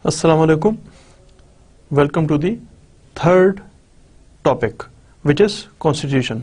Assalamu alaikum. Welcome to the third topic which is constitution.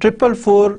444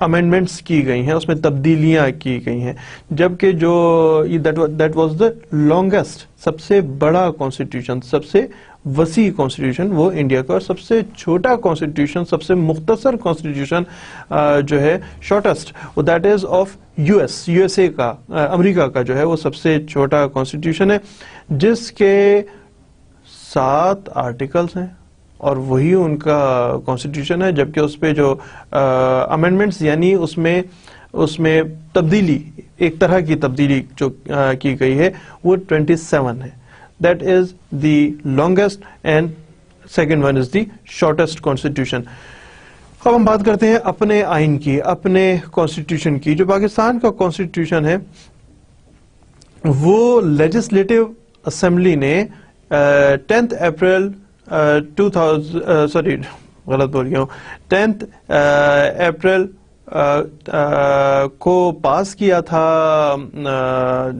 amendments کی گئی ہیں، اس میں تبدیلیاں کی گئی ہیں، جبکہ جو دیٹ واز دا لانگیسٹ، سب سے بڑا کانسٹیٹیوشن، سب سے وسیع کانسٹیٹیوشن وہ انڈیا کا، اور سب سے چھوٹا کانسٹیٹیوشن، سب سے مختصر کانسٹیٹیوشن جو ہے شارٹیسٹ، وہ that is of U S A کا، امریکہ کا جو ہے وہ سب سے چھوٹا کانسٹیٹیوشن ہے، جس کے 7 آرٹیکلز ہیں اور وہی ان کا کانسٹیٹیوشن ہے، جبکہ اس پہ جو امینڈمنٹس یعنی اس میں تبدیلی، ایک طرح کی تبدیلی جو کی گئی ہے وہ 27 ہے. That is the longest and second one is the shortest constitution. اب ہم بات کرتے ہیں اپنے آئین کی، اپنے کانسٹیٹیوشن کی. جو پاکستان کا کانسٹیٹیوشن ہے وہ لیجسلیٹو اسمبلی نے 10 اپریل 10 اپریل کو پاس کیا تھا.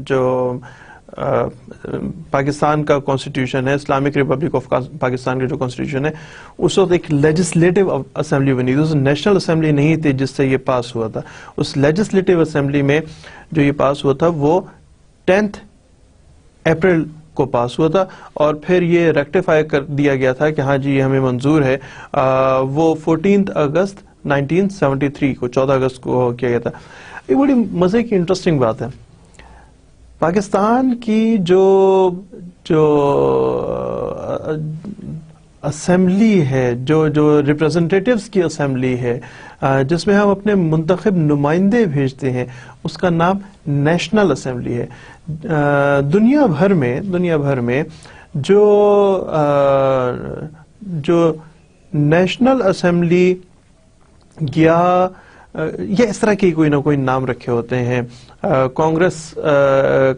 جو پاکستان کا کانسٹیٹیوشن ہے، اسلامک ریپبلک آف پاکستان کا جو کانسٹیٹیوشن ہے، اس وقت ایک لیجسلیٹو اسمبلی بنی تھی، اس نیشنل اسمبلی نہیں تھی جس سے یہ پاس ہوا تھا. اس لیجسلیٹو اسمبلی میں جو یہ پاس ہوا تھا وہ 10 اپریل کو پاس ہوا تھا، اور پھر یہ ریکٹیفائی کر دیا گیا تھا کہ ہاں جی یہ ہمیں منظور ہے. وہ 14 اگست 1973 کو، 14 اگست کو کیا گیا تھا. یہ بڑی مزے کی انٹرسٹنگ بات ہے. پاکستان کی جو اسمبلی ہے، جو ریپرزنٹیٹیوز کی اسمبلی ہے، جس میں ہم اپنے منتخب نمائندے بھیجتے ہیں، اس کا نام نیشنل اسمبلی ہے. دنیا بھر میں جو نیشنل اسمبلی یا اس طرح کے کوئی نہ کوئی نام رکھے ہوتے ہیں. کانگریس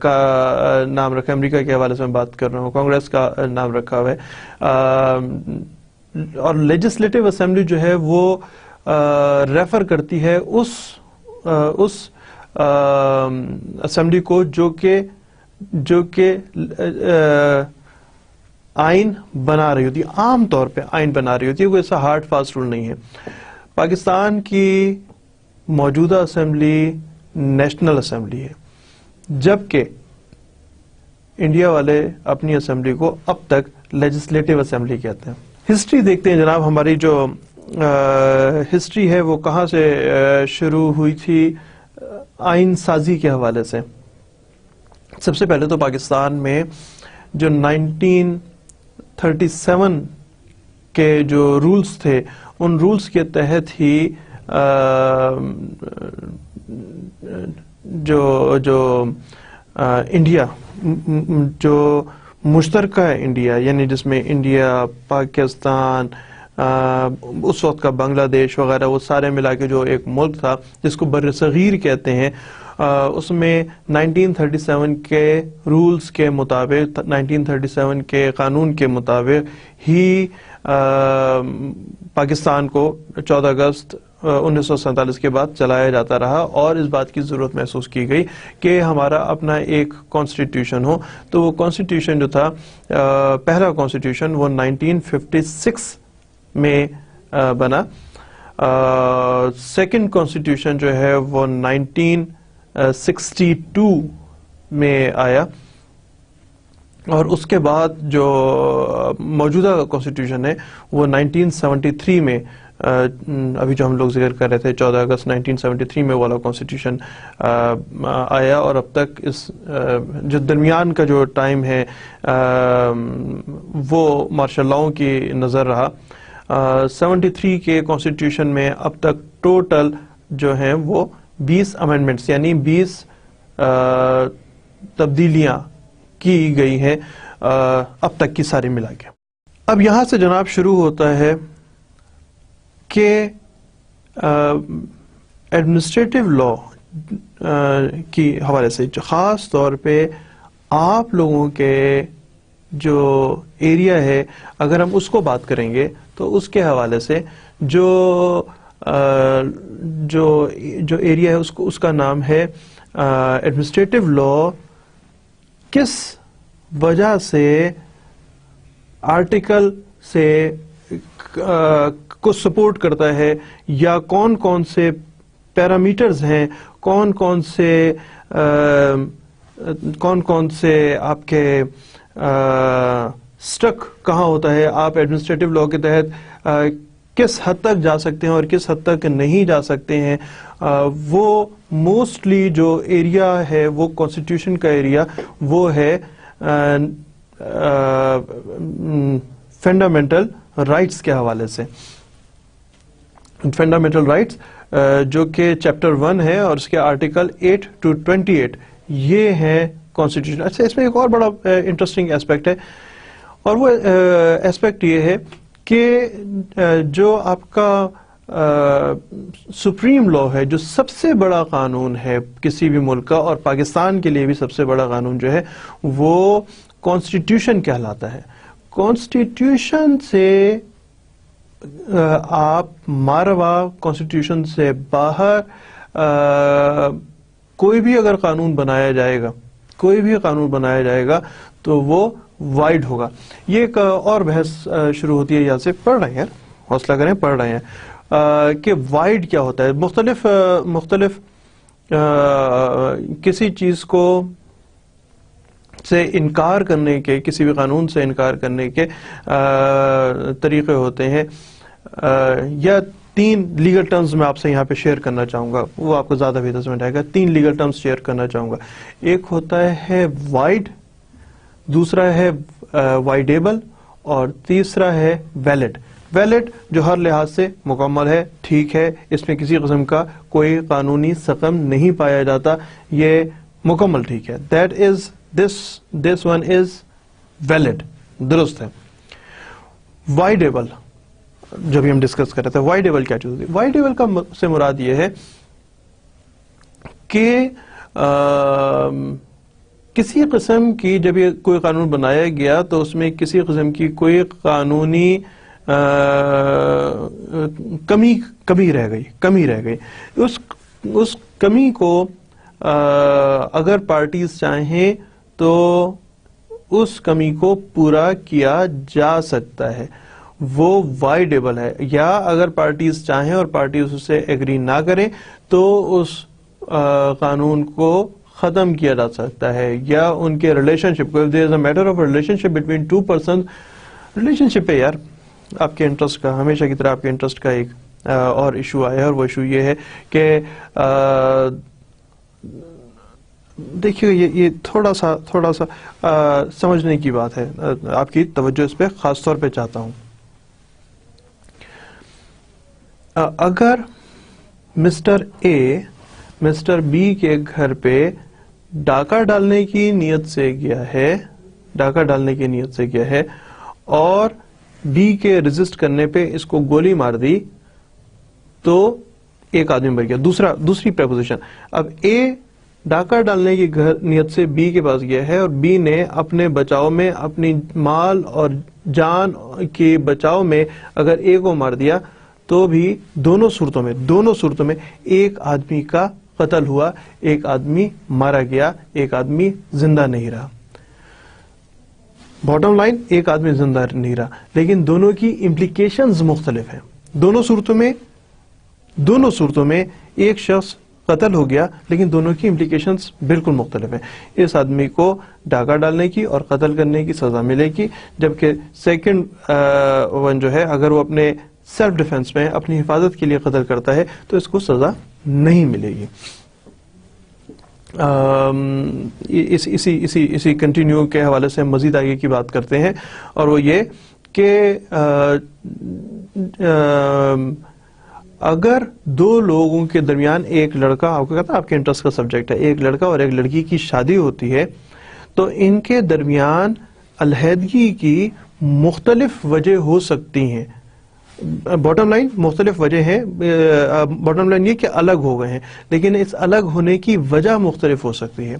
کا نام رکھا، امریکہ کے حوالے سے میں بات کر رہا ہوں، کانگریس کا نام رکھا ہوا ہے. اور لیجسلیٹو اسمبلی جو ہے وہ ریفر کرتی ہے اس اسمبلی کو جو کہ آئین بنا رہی ہوتی ہے، عام طور پہ آئین بنا رہی ہوتی ہے. کوئی ایسا ہارڈ فاسٹ رول نہیں ہے. پاکستان کی موجودہ اسمبلی نیشنل اسمبلی ہے، جبکہ انڈیا والے اپنی اسمبلی کو اب تک لیجسلیٹو اسمبلی کہتے ہیں. ہسٹری دیکھتے ہیں جناب. ہماری جو ہسٹری ہے وہ کہاں سے شروع ہوئی تھی؟ آئین سازی کے حوالے سے. سب سے پہلے تو پاکستان میں جو 1937 کے جو رولز تھے، ان رولز کے تحت ہی جو انڈیا، جو مشترکہ انڈیا، یعنی جس میں انڈیا، پاکستان، اس وقت کا بنگلہ دیش وغیرہ، وہ سارے ملا کے جو ایک ملک تھا جس کو بر صغیر کہتے ہیں، اس میں 1937 کے رولز کے مطابق، 1937 کے قانون کے مطابق ہی پاکستان کو 14 اگست 1947 کے بعد چلایا جاتا رہا. اور اس بات کی ضرورت محسوس کی گئی کہ ہمارا اپنا ایک کانسٹیٹیوشن ہو. تو وہ کانسٹیٹیوشن جو تھا، پہلا کانسٹیٹیوشن، وہ 1956 میں بنا. سیکنڈ کانسٹیٹیوشن جو ہے وہ 1962 میں آیا. اور اس کے بعد جو موجودہ کانسٹیٹیوشن ہے وہ 1973 میں، ابھی جو ہم لوگ ذکر کر رہے تھے 14 اگست 1973 میں والا کانسٹیٹیوشن آیا. اور اب تک اس جو درمیان کا جو ٹائم ہے وہ مارشل لاؤں کی نظر رہا. 73 کے کانسٹیٹیوشن میں اب تک ٹوٹل جو ہیں وہ 20 امینڈمنٹس یعنی 20 تبدیلیاں کی گئی ہیں اب تک کی ساری ملا کے. اب یہاں سے جناب شروع ہوتا ہے کہ ایڈمنسٹریٹو لا کی حوالے سے، خاص طور پہ آپ لوگوں کے جو ایریا ہے، اگر ہم اس کو بات کریں گے تو اس کے حوالے سے جو ایریا ہے اس کا نام ہے ایڈمنسٹریٹو لا. کس وجہ سے آرٹیکل سے کو سپورٹ کرتا ہے، یا کون کون سے پیرامیٹرز ہیں, کون کون سے آپ کے سٹک کہاں ہوتا ہے, آپ ایڈمنسٹریٹو لا کے تحت کس حد تک جا سکتے ہیں اور کس حد تک نہیں جا سکتے ہیں, وہ موسٹلی جو ایریا ہے وہ کانسٹیٹیوشن کا ایریا وہ ہے فنڈامنٹل رائٹس کے حوالے سے. فنڈامنٹل رائٹس جو کہ چیپٹر 1 ہے اور اس کے آرٹیکل 8 to 28 یہ ہے کانسٹیٹیوشن. اچھا, اس میں ایک اور بڑا انٹرسٹنگ ایسپیکٹ ہے, اور وہ ایسپیکٹ یہ ہے کہ جو آپ کا سپریم لا ہے, جو سب سے بڑا قانون ہے کسی بھی ملک کا, اور پاکستان کے لیے بھی سب سے بڑا قانون جو ہے وہ کانسٹیٹیوشن کہلاتا ہے. کانسٹیٹیوشن سے آپ ماروا, کانسٹیٹیوشن سے باہر کوئی بھی اگر قانون بنایا جائے گا تو وہ وائڈ ہوگا. یہ ایک اور بحث شروع ہوتی ہے, یہاں سے پڑھ رہے ہیں, حوصلہ کریں, پڑھ رہے ہیں کہ وائڈ کیا ہوتا ہے. مختلف کسی چیز کو سے انکار کرنے کے, کسی بھی قانون سے انکار کرنے کے طریقے ہوتے ہیں, یا 3 لیگل ٹرمز میں آپ سے یہاں پہ شیئر کرنا چاہوں گا, وہ آپ کو زیادہ بہتر سمجھ آئے گا. 3 لیگل ٹرمز شیئر کرنا چاہوں گا. ایک ہوتا ہے وائڈ, دوسرا ہے وائڈیبل, اور تیسرا ہے ویلڈ. ویلڈ جو ہر لحاظ سے مکمل ہے, ٹھیک ہے, اس میں کسی قسم کا کوئی قانونی سقم نہیں پایا جاتا, یہ مکمل ٹھیک ہے. this one is valid, درست ہے. وائڈیبل جب ہم ڈسکس کر رہے تھے, وائڈیبل کیا چیز ہوتی ہے؟ وائڈیبل کا سے مراد یہ ہے کہ کسی قسم کی, جب یہ کوئی قانون بنایا گیا تو اس میں کسی قسم کی کوئی قانونی کمی رہ گئی. اس کمی کو اگر پارٹیز چاہیں تو اس کمی کو پورا کیا جا سکتا ہے, وہ وائڈیبل ہے. یا اگر پارٹیز چاہیں اور پارٹیز اسے ایگری نہ کریں تو اس قانون کو ختم کیا جا سکتا ہے, یا ان کے ریلیشن شپ کو, there is a matter of relationship between 2 persons, relation شپ ہے یار, آپ کے انٹرسٹ کا, ہمیشہ کی طرح آپ کے انٹرسٹ کا ایک اور ایشو آیا ہے, اور وہ ایشو یہ ہے کہ دیکھیے یہ تھوڑا سا سمجھنے کی بات ہے, آپ کی توجہ اس پہ خاص طور پہ چاہتا ہوں. اگر مسٹر اے مسٹر بی کے گھر پہ ڈاکہ ڈالنے کی نیت سے گیا ہے اور بی کے ریزسٹ کرنے پہ اس کو گولی مار دی تو ایک آدمی مر گیا. دوسری پریپوزیشن, اب اے ڈاکہ ڈالنے کی نیت سے بی کے پاس گیا ہے اور بی نے اپنے بچاؤ میں, اپنی مال اور جان کے بچاؤ میں اگر اے کو مار دیا تو بھی دونوں صورتوں میں ایک آدمی کا قتل ہوا, ایک آدمی مارا گیا, ایک آدمی زندہ نہیں رہا. باٹم لائن, ایک آدمی زندہ نہیں رہا, لیکن دونوں کی امپلیکیشنز مختلف ہیں. دونوں صورتوں میں ایک شخص قتل ہو گیا, لیکن دونوں کی امپلیکیشنز بالکل مختلف ہیں. اس آدمی کو ڈاکہ ڈالنے کی اور قتل کرنے کی سزا ملے گی, جبکہ سیکنڈ ون جو ہے اگر وہ اپنے سیلف ڈیفenس میں اپنی حفاظت کے لیے قتل کرتا ہے تو اس کو سزا نہیں ملے گی. اسی کنٹینیو کے حوالے سے ہم مزید آگے کی بات کرتے ہیں, اور وہ یہ کہ اگر 2 لوگوں کے درمیان ایک لڑکا, آپ کو کہتا ہے آپ کے انٹرسٹ کا سبجیکٹ ہے, ایک لڑکا اور ایک لڑکی کی شادی ہوتی ہے تو ان کے درمیان علیحدگی کی مختلف وجہ ہو سکتی ہیں. باٹم لائن مختلف وجہ ہیں, باٹم لائن یہ کہ الگ ہو گئے ہیں, لیکن اس الگ ہونے کی وجہ مختلف ہو سکتی ہے.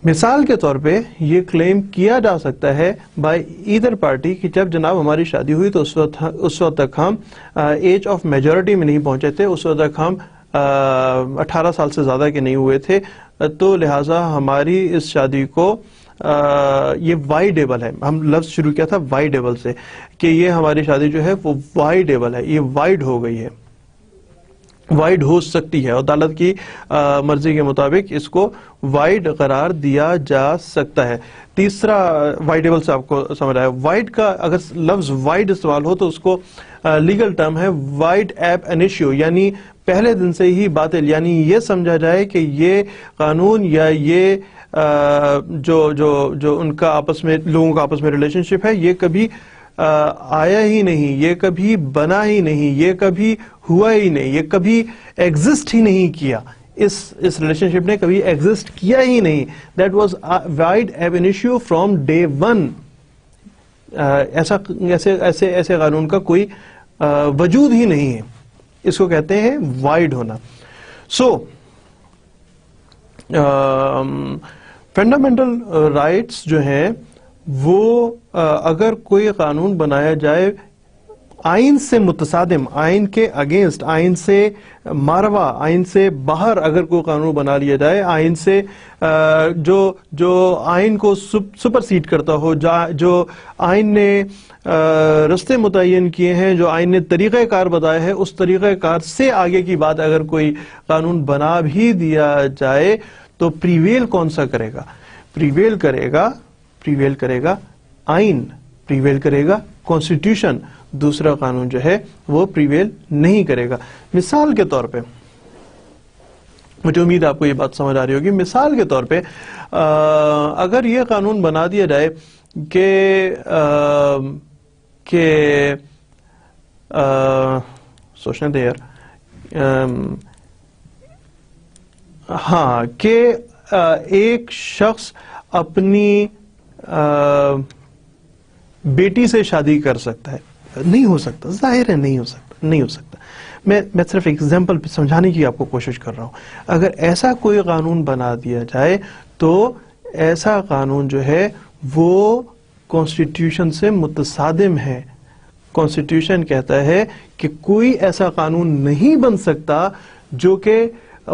مثال کے طور پہ یہ کلیم کیا جا سکتا ہے بائی ایدر پارٹی کہ جب جناب ہماری شادی ہوئی تو اس وقت تک ہم ایج آف میجورٹی میں نہیں پہنچے تھے, اس وقت تک ہم 18 سال سے زیادہ کے نہیں ہوئے تھے, تو لہٰذا ہماری اس شادی کو یہ وائڈیبل ہے. ہم لفظ شروع کیا تھا وائڈیبل سے, کہ یہ ہماری شادی جو ہے وہ وائڈیبل ہے, یہ وائڈ ہو گئی ہے. وائڈ ہو سکتی ہے، عدالت کی مرضی کے مطابق اس کو وائڈ قرار دیا جا سکتا ہے۔ تیسرا وائڈیبل سے آپ کو سمجھ آیا، وائڈ کا اگر لفظ وائڈ استعمال ہو تو اس کو لیگل ٹرم ہے وائڈ ایب انیشیو، یعنی پہلے دن سے ہی باطل، یعنی یہ سمجھا جائے کہ یہ قانون یا یہ جو ان کا آپس میں لوگوں کا آپس میں ریلیشن شپ ہے یہ کبھی آیا ہی نہیں، یہ کبھی بنا ہی نہیں، یہ کبھی ہوا ہی نہیں، یہ کبھی ایگزسٹ ہی نہیں کیا، اس ریلیشن شپ نے کبھی ایگزسٹ کیا ہی نہیں۔ دیٹ واز وائڈ ایب انیشیو فرام ڈے ون۔ ایسے قانون کا کوئی وجود ہی نہیں ہے، اس کو کہتے ہیں وائڈ ہونا۔ سو فنڈامنٹل رائٹس جو ہیں وہ اگر کوئی قانون بنایا جائے آئین سے متصادم، آئین کے اگینسٹ، آئین سے ماروا، آئین سے باہر اگر کوئی قانون بنا لیا جائے، آئین سے جو آئین کو سپرسیڈ کرتا ہو، جو آئین نے رستے متعین کیے ہیں، جو آئین نے طریقہ کار بتایا ہے، اس طریقہ کار سے آگے کی بات اگر کوئی قانون بنا بھی دیا جائے تو پریویل کون سا کرے گا؟ پریویل کرے گا آئین، پریویل کرے گا کانسٹیٹیوشن، دوسرا قانون جو ہے وہ پریویل نہیں کرے گا۔ مثال کے طور پہ، مجھے امید آپ کو یہ بات سمجھ آ رہی ہوگی، مثال کے طور پہ اگر یہ قانون بنا دیا جائے کہ سوچنے دے یار، ہاں، کہ ایک شخص اپنی بیٹی سے شادی کر سکتا ہے، نہیں ہو سکتا، ظاہر ہے نہیں ہو سکتا۔ میں صرف ایگزامپل سمجھانے کی آپ کو کوشش کر رہا ہوں۔ اگر ایسا کوئی قانون بنا دیا جائے تو ایسا قانون جو ہے وہ کانسٹیٹیوشن سے متصادم ہے۔ کانسٹیٹیوشن کہتا ہے کہ کوئی ایسا قانون نہیں بن سکتا جو کہ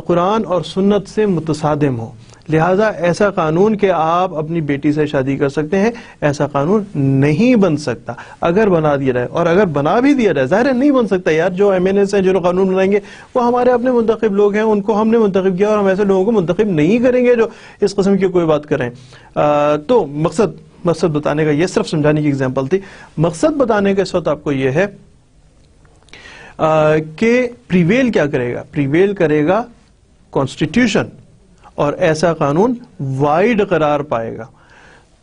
قرآن اور سنت سے متصادم ہو، لہذا ایسا قانون کہ آپ اپنی بیٹی سے شادی کر سکتے ہیں، ایسا قانون نہیں بن سکتا اگر بنا دیا جائے۔ اور اگر بنا بھی دیا جائے، ظاہر ہے نہیں بن سکتا یار، جو ایم این ایس ہیں جو قانون بنائیں گے وہ ہمارے اپنے منتخب لوگ ہیں، ان کو ہم نے منتخب کیا، اور ہم ایسے لوگوں کو منتخب نہیں کریں گے جو اس قسم کی کوئی بات کریں۔ تو مقصد بتانے کا، یہ صرف سمجھانے کی ایگزامپل تھی، مقصد بتانے کا اس وقت آپ کو یہ ہے کہ پریویل کیا کرے گا؟ پریویل کرے گا کانسٹیٹیوشن، اور ایسا قانون وائڈ قرار پائے گا۔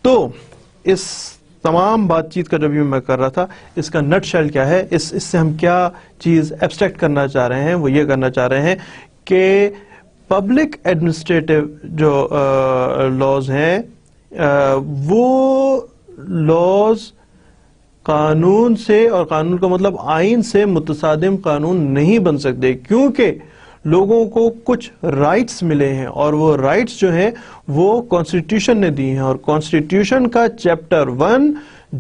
تو اس تمام بات چیت کا جو بھی میں کر رہا تھا، اس کا نٹ شیل کیا ہے، اس سے ہم کیا چیز ایبسٹریکٹ کرنا چاہ رہے ہیں؟ وہ یہ کرنا چاہ رہے ہیں کہ پبلک ایڈمنسٹریٹو جو لاز ہیں، وہ لاز قانون سے، اور قانون کا مطلب آئین سے متصادم قانون نہیں بن سکتے، کیونکہ لوگوں کو کچھ رائٹس ملے ہیں، اور وہ رائٹس جو ہیں وہ کانسٹیٹیوشن نے دی ہیں، اور کانسٹیٹیوشن کا چیپٹر 1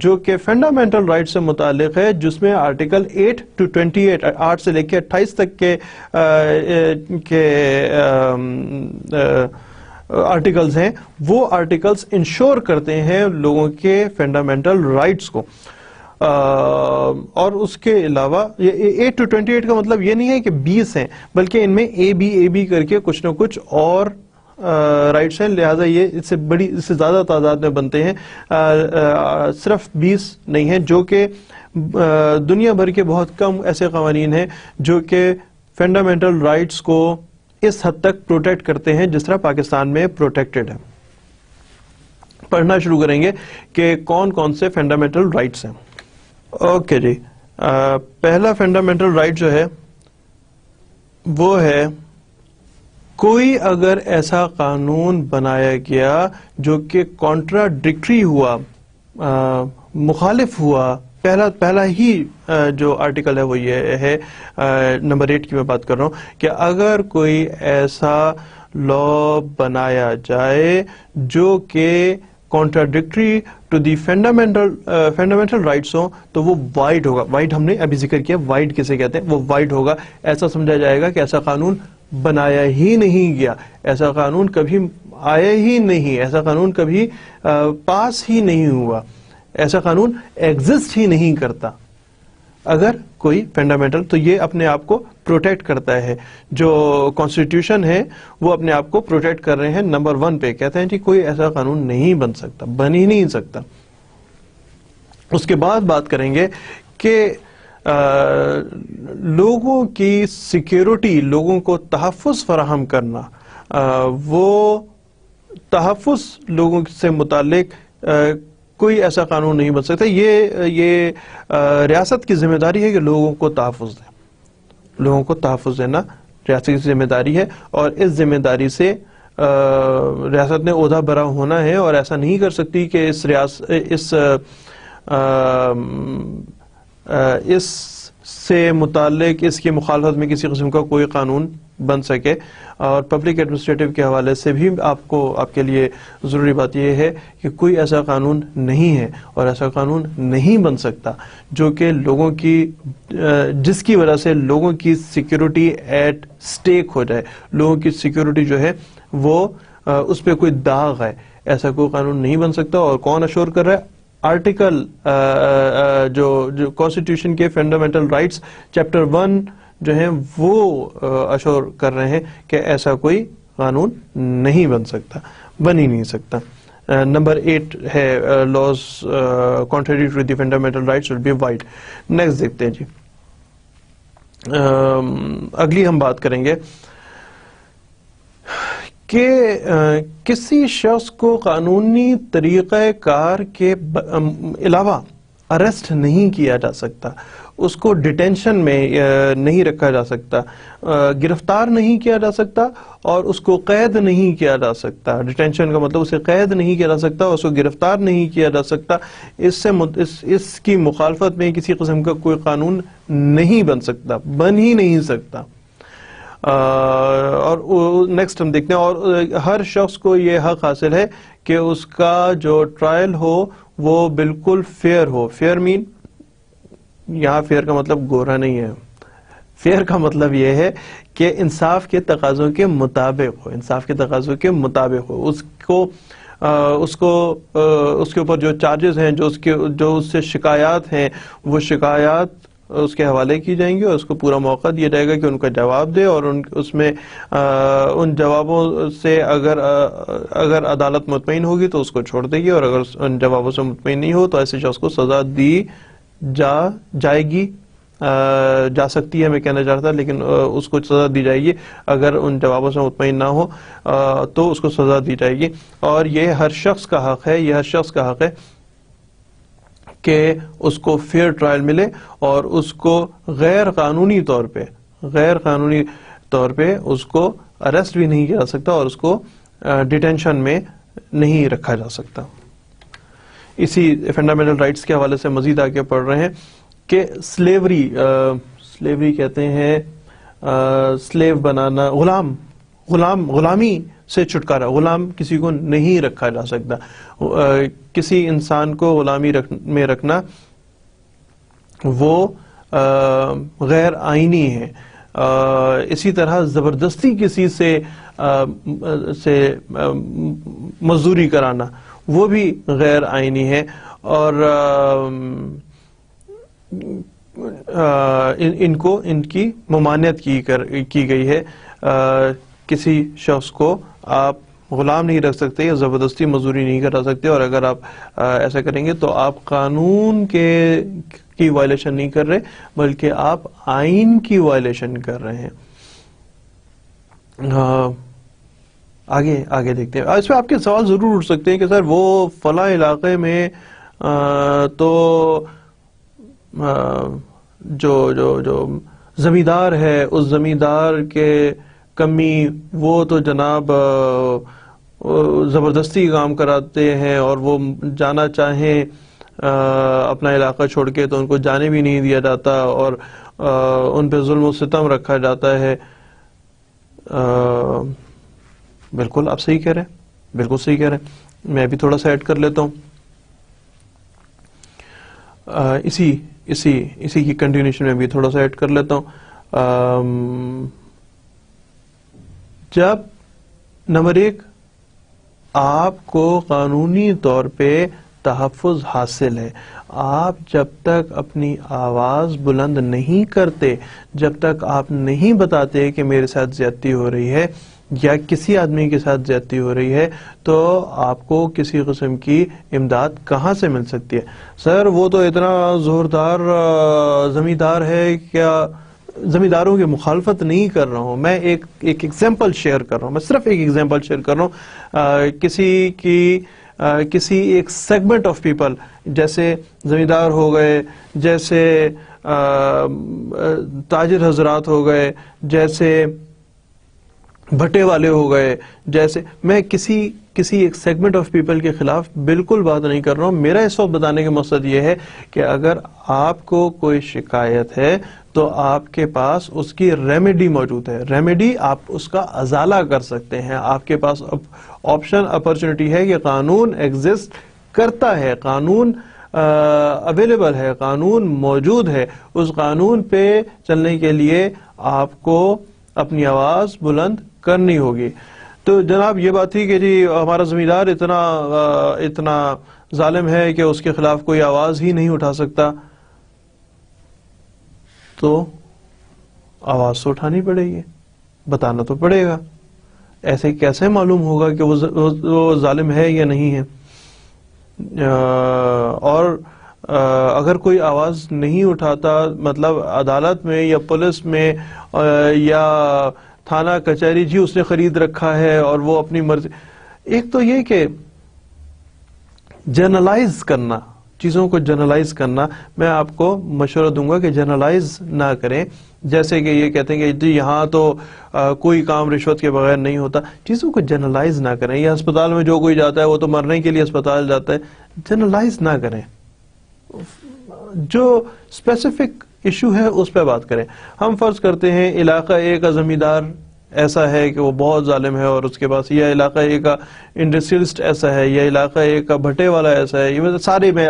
جو کہ فنڈامنٹل رائٹ سے متعلق ہے، جس میں آرٹیکل 8 to 28، 8 سے لے کے 28 تک کے آرٹیکلز ہیں، وہ آرٹیکلز انشور کرتے ہیں لوگوں کے فنڈامنٹل رائٹس کو۔ اور اس کے علاوہ 8 to 28 کا مطلب یہ نہیں ہے کہ 20 ہیں، بلکہ ان میں اے بی کر کے کچھ نہ کچھ اور رائٹس ہیں، لہٰذا یہ اس سے زیادہ تعداد میں بنتے ہیں، صرف 20 نہیں ہیں، جو کہ دنیا بھر کے بہت کم ایسے قوانین ہیں جو کہ فنڈامنٹل رائٹس کو اس حد تک پروٹیکٹ کرتے ہیں جس طرح پاکستان میں پروٹیکٹڈ ہے۔ پڑھنا شروع کریں گے کہ کون کون سے فنڈامنٹل رائٹس ہیں۔ اوکے جی، پہلا فنڈامنٹل رائٹ جو ہے وہ ہے، کوئی اگر ایسا قانون بنایا گیا جو کہ کانٹراڈکٹری ہوا، مخالف ہوا، پہلا ہی جو آرٹیکل ہے وہ یہ ہے، نمبر 8 کی میں بات کر رہا ہوں، کہ اگر کوئی ایسا لا بنایا جائے جو کہ contradictory to the fundamental rights ہوں تو وہ وائڈ ہوگا۔ وائڈ ہم نے ابھی ذکر کیا، وائڈ کسے کہتے ہیں، وہ وائڈ ہوگا۔ ایسا سمجھا جائے گا کہ ایسا قانون بنایا ہی نہیں گیا، ایسا قانون کبھی آیا ہی نہیں، ایسا قانون کبھی پاس ہی نہیں ہوا، ایسا قانون ایگزسٹ ہی نہیں کرتا۔ اگر کوئی فنڈامنٹل، تو یہ اپنے آپ کو پروٹیکٹ کرتا ہے. جو کانسٹیٹیوشن ہے وہ اپنے آپ کو پروٹیکٹ کر رہے ہیں. نمبر 1 پہ کہتے ہیں کہ کوئی ایسا قانون نہیں بن سکتا، بن ہی نہیں سکتا. اس کے بعد بات کریں گے کہ لوگوں کی سیکیورٹی، لوگوں کو تحفظ فراہم کرنا، وہ تحفظ لوگوں سے متعلق کوئی ایسا قانون نہیں بن سکتا. یہ ریاست کی ذمہ داری ہے کہ لوگوں کو تحفظ دے. لوگوں کو تحفظ دینا ریاست کی ذمہ داری ہے، اور اس ذمہ داری سے ریاست نے عہدہ برا ہونا ہے، اور ایسا نہیں کر سکتی کہ اس سے متعلق اس کی مخالفت میں کسی قسم کا کوئی قانون بن سکے. اور پبلک ایڈمنسٹریٹو کے حوالے سے بھی آپ کے لیے ضروری بات یہ ہے کہ کوئی ایسا قانون نہیں ہے اور ایسا قانون نہیں بن سکتا جو کہ لوگوں کی جس کی وجہ سے لوگوں کی سیکیورٹی ایٹ سٹیک ہو جائے، لوگوں کی سیکیورٹی جو ہے وہ اس پہ کوئی داغ ہے. ایسا کوئی قانون نہیں بن سکتا. اور کون اشور کر رہا ہے؟ آرٹیکل جو کانسٹیٹیوشن کے فنڈامنٹل رائٹس چیپٹر 1 جو ہیں وہ اشور کر رہے ہیں کہ ایسا کوئی قانون نہیں بن سکتا، بن ہی نہیں سکتا. نمبر 8 ہے laws contrary to the fundamental rights will be void. Next دیکھتے ہیں جی. اگلی ہم بات کریں گے کہ کسی شخص کو قانونی طریقہ کار کے علاوہ اریسٹ نہیں کیا جا سکتا، اس کو ڈیٹینشن میں نہیں رکھا جا سکتا، گرفتار نہیں کیا جا سکتا، اور اس کو قید نہیں کیا جا سکتا. ڈیٹینشن کا مطلب اسے قید نہیں کیا جا سکتا، اس کو گرفتار نہیں کیا جا سکتا. اس کی مخالفت میں کسی قسم کا کوئی قانون نہیں بن سکتا، بن ہی نہیں سکتا. اور نیکسٹ ہم دیکھتے ہیں. اور ہر شخص کو یہ حق حاصل ہے کہ اس کا جو ٹرائل ہو وہ بالکل فیئر ہو. فیئر مین، یہاں فیئر کا مطلب گورا نہیں ہے. فیئر کا مطلب یہ ہے کہ انصاف کے تقاضوں کے مطابق ہو، انصاف کے تقاضوں کے مطابق ہو. اس کے اوپر جو چارجز ہیں، جو اس سے شکایات ہیں، وہ شکایات اس کے حوالے کی جائیں گی، اور اس کو پورا موقع دیا جائے گا کہ ان کا جواب دے. اور اس میں ان جوابوں سے اگر عدالت مطمئن ہوگی تو اس کو چھوڑ دے گی، اور اگر ان جوابوں سے مطمئن نہیں ہو تو ایسے شخص کو سزا دی جائے گی، جا سکتی ہے میں کہنا چاہتا تھا، لیکن اس کو سزا دی جائے گی. اگر ان جوابوں سے مطمئن نہ ہو تو اس کو سزا دی جائے گی. اور یہ ہر شخص کا حق ہے، یہ ہر شخص کا حق ہے کہ اس کو فیئر ٹرائل ملے، اور اس کو غیر قانونی طور پہ اس کو اریسٹ بھی نہیں کیا جا سکتا، اور اس کو ڈیٹینشن میں نہیں رکھا جا سکتا. اسی فنڈامنٹل رائٹس کے حوالے سے مزید آگے پڑھ رہے ہیں کہ سلیوری کہتے ہیں سلیو بنانا، غلامی سے چھٹکارا. غلام کسی کو نہیں رکھا جا سکتا. کسی انسان کو غلامی میں رکھنا وہ غیر آئینی ہے. اسی طرح زبردستی کسی سے مزدوری کرانا وہ بھی غیر آئینی ہے. اور ان کی ممانعت کی گئی ہے. کسی شخص کو آپ غلام نہیں رکھ سکتے یا زبردستی مزدوری نہیں کرا سکتے، اور اگر آپ ایسا کریں گے تو آپ قانون کی وائلیشن نہیں کر رہے بلکہ آپ آئین کی وائلیشن کر رہے ہیں. آگے دیکھتے ہیں. اس پہ آپ کے سوال ضرور اٹھ سکتے ہیں کہ سر وہ فلاں علاقے میں تو جو زمیندار ہے، اس زمیندار کے کمی وہ تو جناب زبردستی کام کراتے ہیں، اور وہ جانا چاہیں اپنا علاقہ چھوڑ کے تو ان کو جانے بھی نہیں دیا جاتا، اور ان پہ ظلم و ستم رکھا جاتا ہے. بالکل آپ صحیح کہہ رہے ہیں، بالکل صحیح کہہ رہے ہیں. میں بھی تھوڑا سا ایڈ کر لیتا ہوں. اسی کی کنٹینیوشن میں بھی تھوڑا سا ایڈ کر لیتا ہوں. جب نمبر 1 آپ کو قانونی طور پہ تحفظ حاصل ہے. آپ جب تک اپنی آواز بلند نہیں کرتے، جب تک آپ نہیں بتاتے کہ میرے ساتھ زیادتی ہو رہی ہے یا کسی آدمی کے ساتھ زیادتی ہو رہی ہے، تو آپ کو کسی قسم کی امداد کہاں سے مل سکتی ہے؟ سر وہ تو اتنا زوردار زمیندار ہے. کیا زمینداروں کی مخالفت نہیں کر رہا ہوں، میں ایک ایگزامپل شیئر کر رہا ہوں، میں صرف ایک ایگزامپل شیئر کر رہا ہوں. کسی ایک سیگمنٹ آف پیپل، جیسے زمیندار ہو گئے، جیسے تاجر حضرات ہو گئے، جیسے بھٹے والے ہو گئے، جیسے میں کسی ایک سیگمنٹ آف پیپل کے خلاف بالکل بات نہیں کر رہا ہوں. میرا اس وقت بتانے کا مقصد یہ ہے کہ اگر آپ کو کوئی شکایت ہے تو آپ کے پاس اس کی ریمیڈی موجود ہے. ریمیڈی آپ اس کا ازالہ کر سکتے ہیں. آپ کے پاس آپشن، اپرچونٹی ہے کہ قانون ایگزسٹ کرتا ہے، قانون اویلیبل ہے، قانون موجود ہے. اس قانون پہ چلنے کے لیے آپ کو اپنی آواز بلند کرنی ہوگی. تو جناب یہ بات تھی کہ جی ہمارا زمیندار اتنا ظالم ہے کہ اس کے خلاف کوئی آواز ہی نہیں اٹھا سکتا. تو آواز تو اٹھانی پڑے گی، بتانا تو پڑے گا. ایسے کیسے معلوم ہوگا کہ وہ ظالم ہے یا نہیں ہے؟ اور اگر کوئی آواز نہیں اٹھاتا، مطلب عدالت میں یا پولیس میں یا تھانہ کچہری، جی اس نے خرید رکھا ہے اور وہ اپنی مرضی. ایک تو یہ کہ جنرلائز کرنا، چیزوں کو جنرلائز کرنا، میں آپ کو مشورہ دوں گا کہ جنرلائز نہ کریں. جیسے کہ یہ کہتے ہیں کہ جی یہاں تو کوئی کام رشوت کے بغیر نہیں ہوتا. چیزوں کو جنرلائز نہ کریں. یہ ہسپتال میں جو کوئی جاتا ہے وہ تو مرنے کے لیے ہسپتال جاتا ہے. جنرلائز نہ کریں، جو اسپیسیفک ایشو ہے اس پہ بات کریں. ہم فرض کرتے ہیں علاقہ اے کا زمیندار ایسا ہے کہ وہ بہت ظالم ہے، اور اس کے پاس یہ علاقہ اے کا انڈسٹریلسٹ ایسا ہے، یہ علاقہ اے کا بھٹے والا ایسا ہے. یہ سارے میں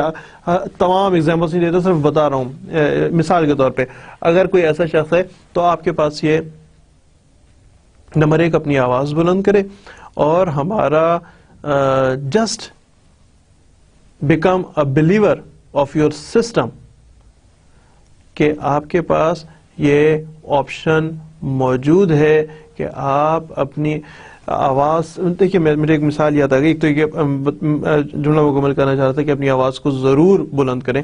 تمام ایگزامپلس نہیں دیتا، صرف بتا رہا ہوں مثال کے طور پہ. اگر کوئی ایسا شخص ہے تو آپ کے پاس یہ نمبر 1 اپنی آواز بلند کرے، اور ہمارا just become a believer of your system, کہ آپ کے پاس یہ آپشن موجود ہے کہ آپ اپنی آواز. دیکھیے مجھے ایک مثال یاد آ گئی. ایک تو یہ جملہ مکمل کرنا چاہ رہا تھا کہ اپنی آواز کو ضرور بلند کریں.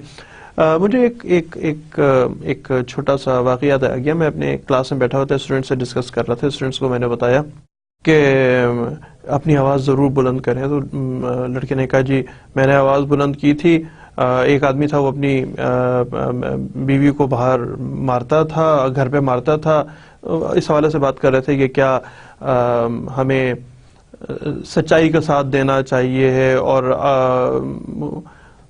مجھے ایک چھوٹا سا واقعہ یاد آ گیا. میں اپنے کلاس میں بیٹھا ہوا تھا، اسٹوڈنٹ سے ڈسکس کر رہا تھا. اسٹوڈنٹس کو میں نے بتایا کہ اپنی آواز ضرور بلند کریں. تو لڑکے نے کہا جی میں نے آواز بلند کی تھی. ایک آدمی تھا، وہ اپنی بیوی کو باہر مارتا تھا، گھر پہ مارتا تھا. اس حوالے سے بات کر رہے تھے کہ کیا ہمیں سچائی کا ساتھ دینا چاہیے ہے اور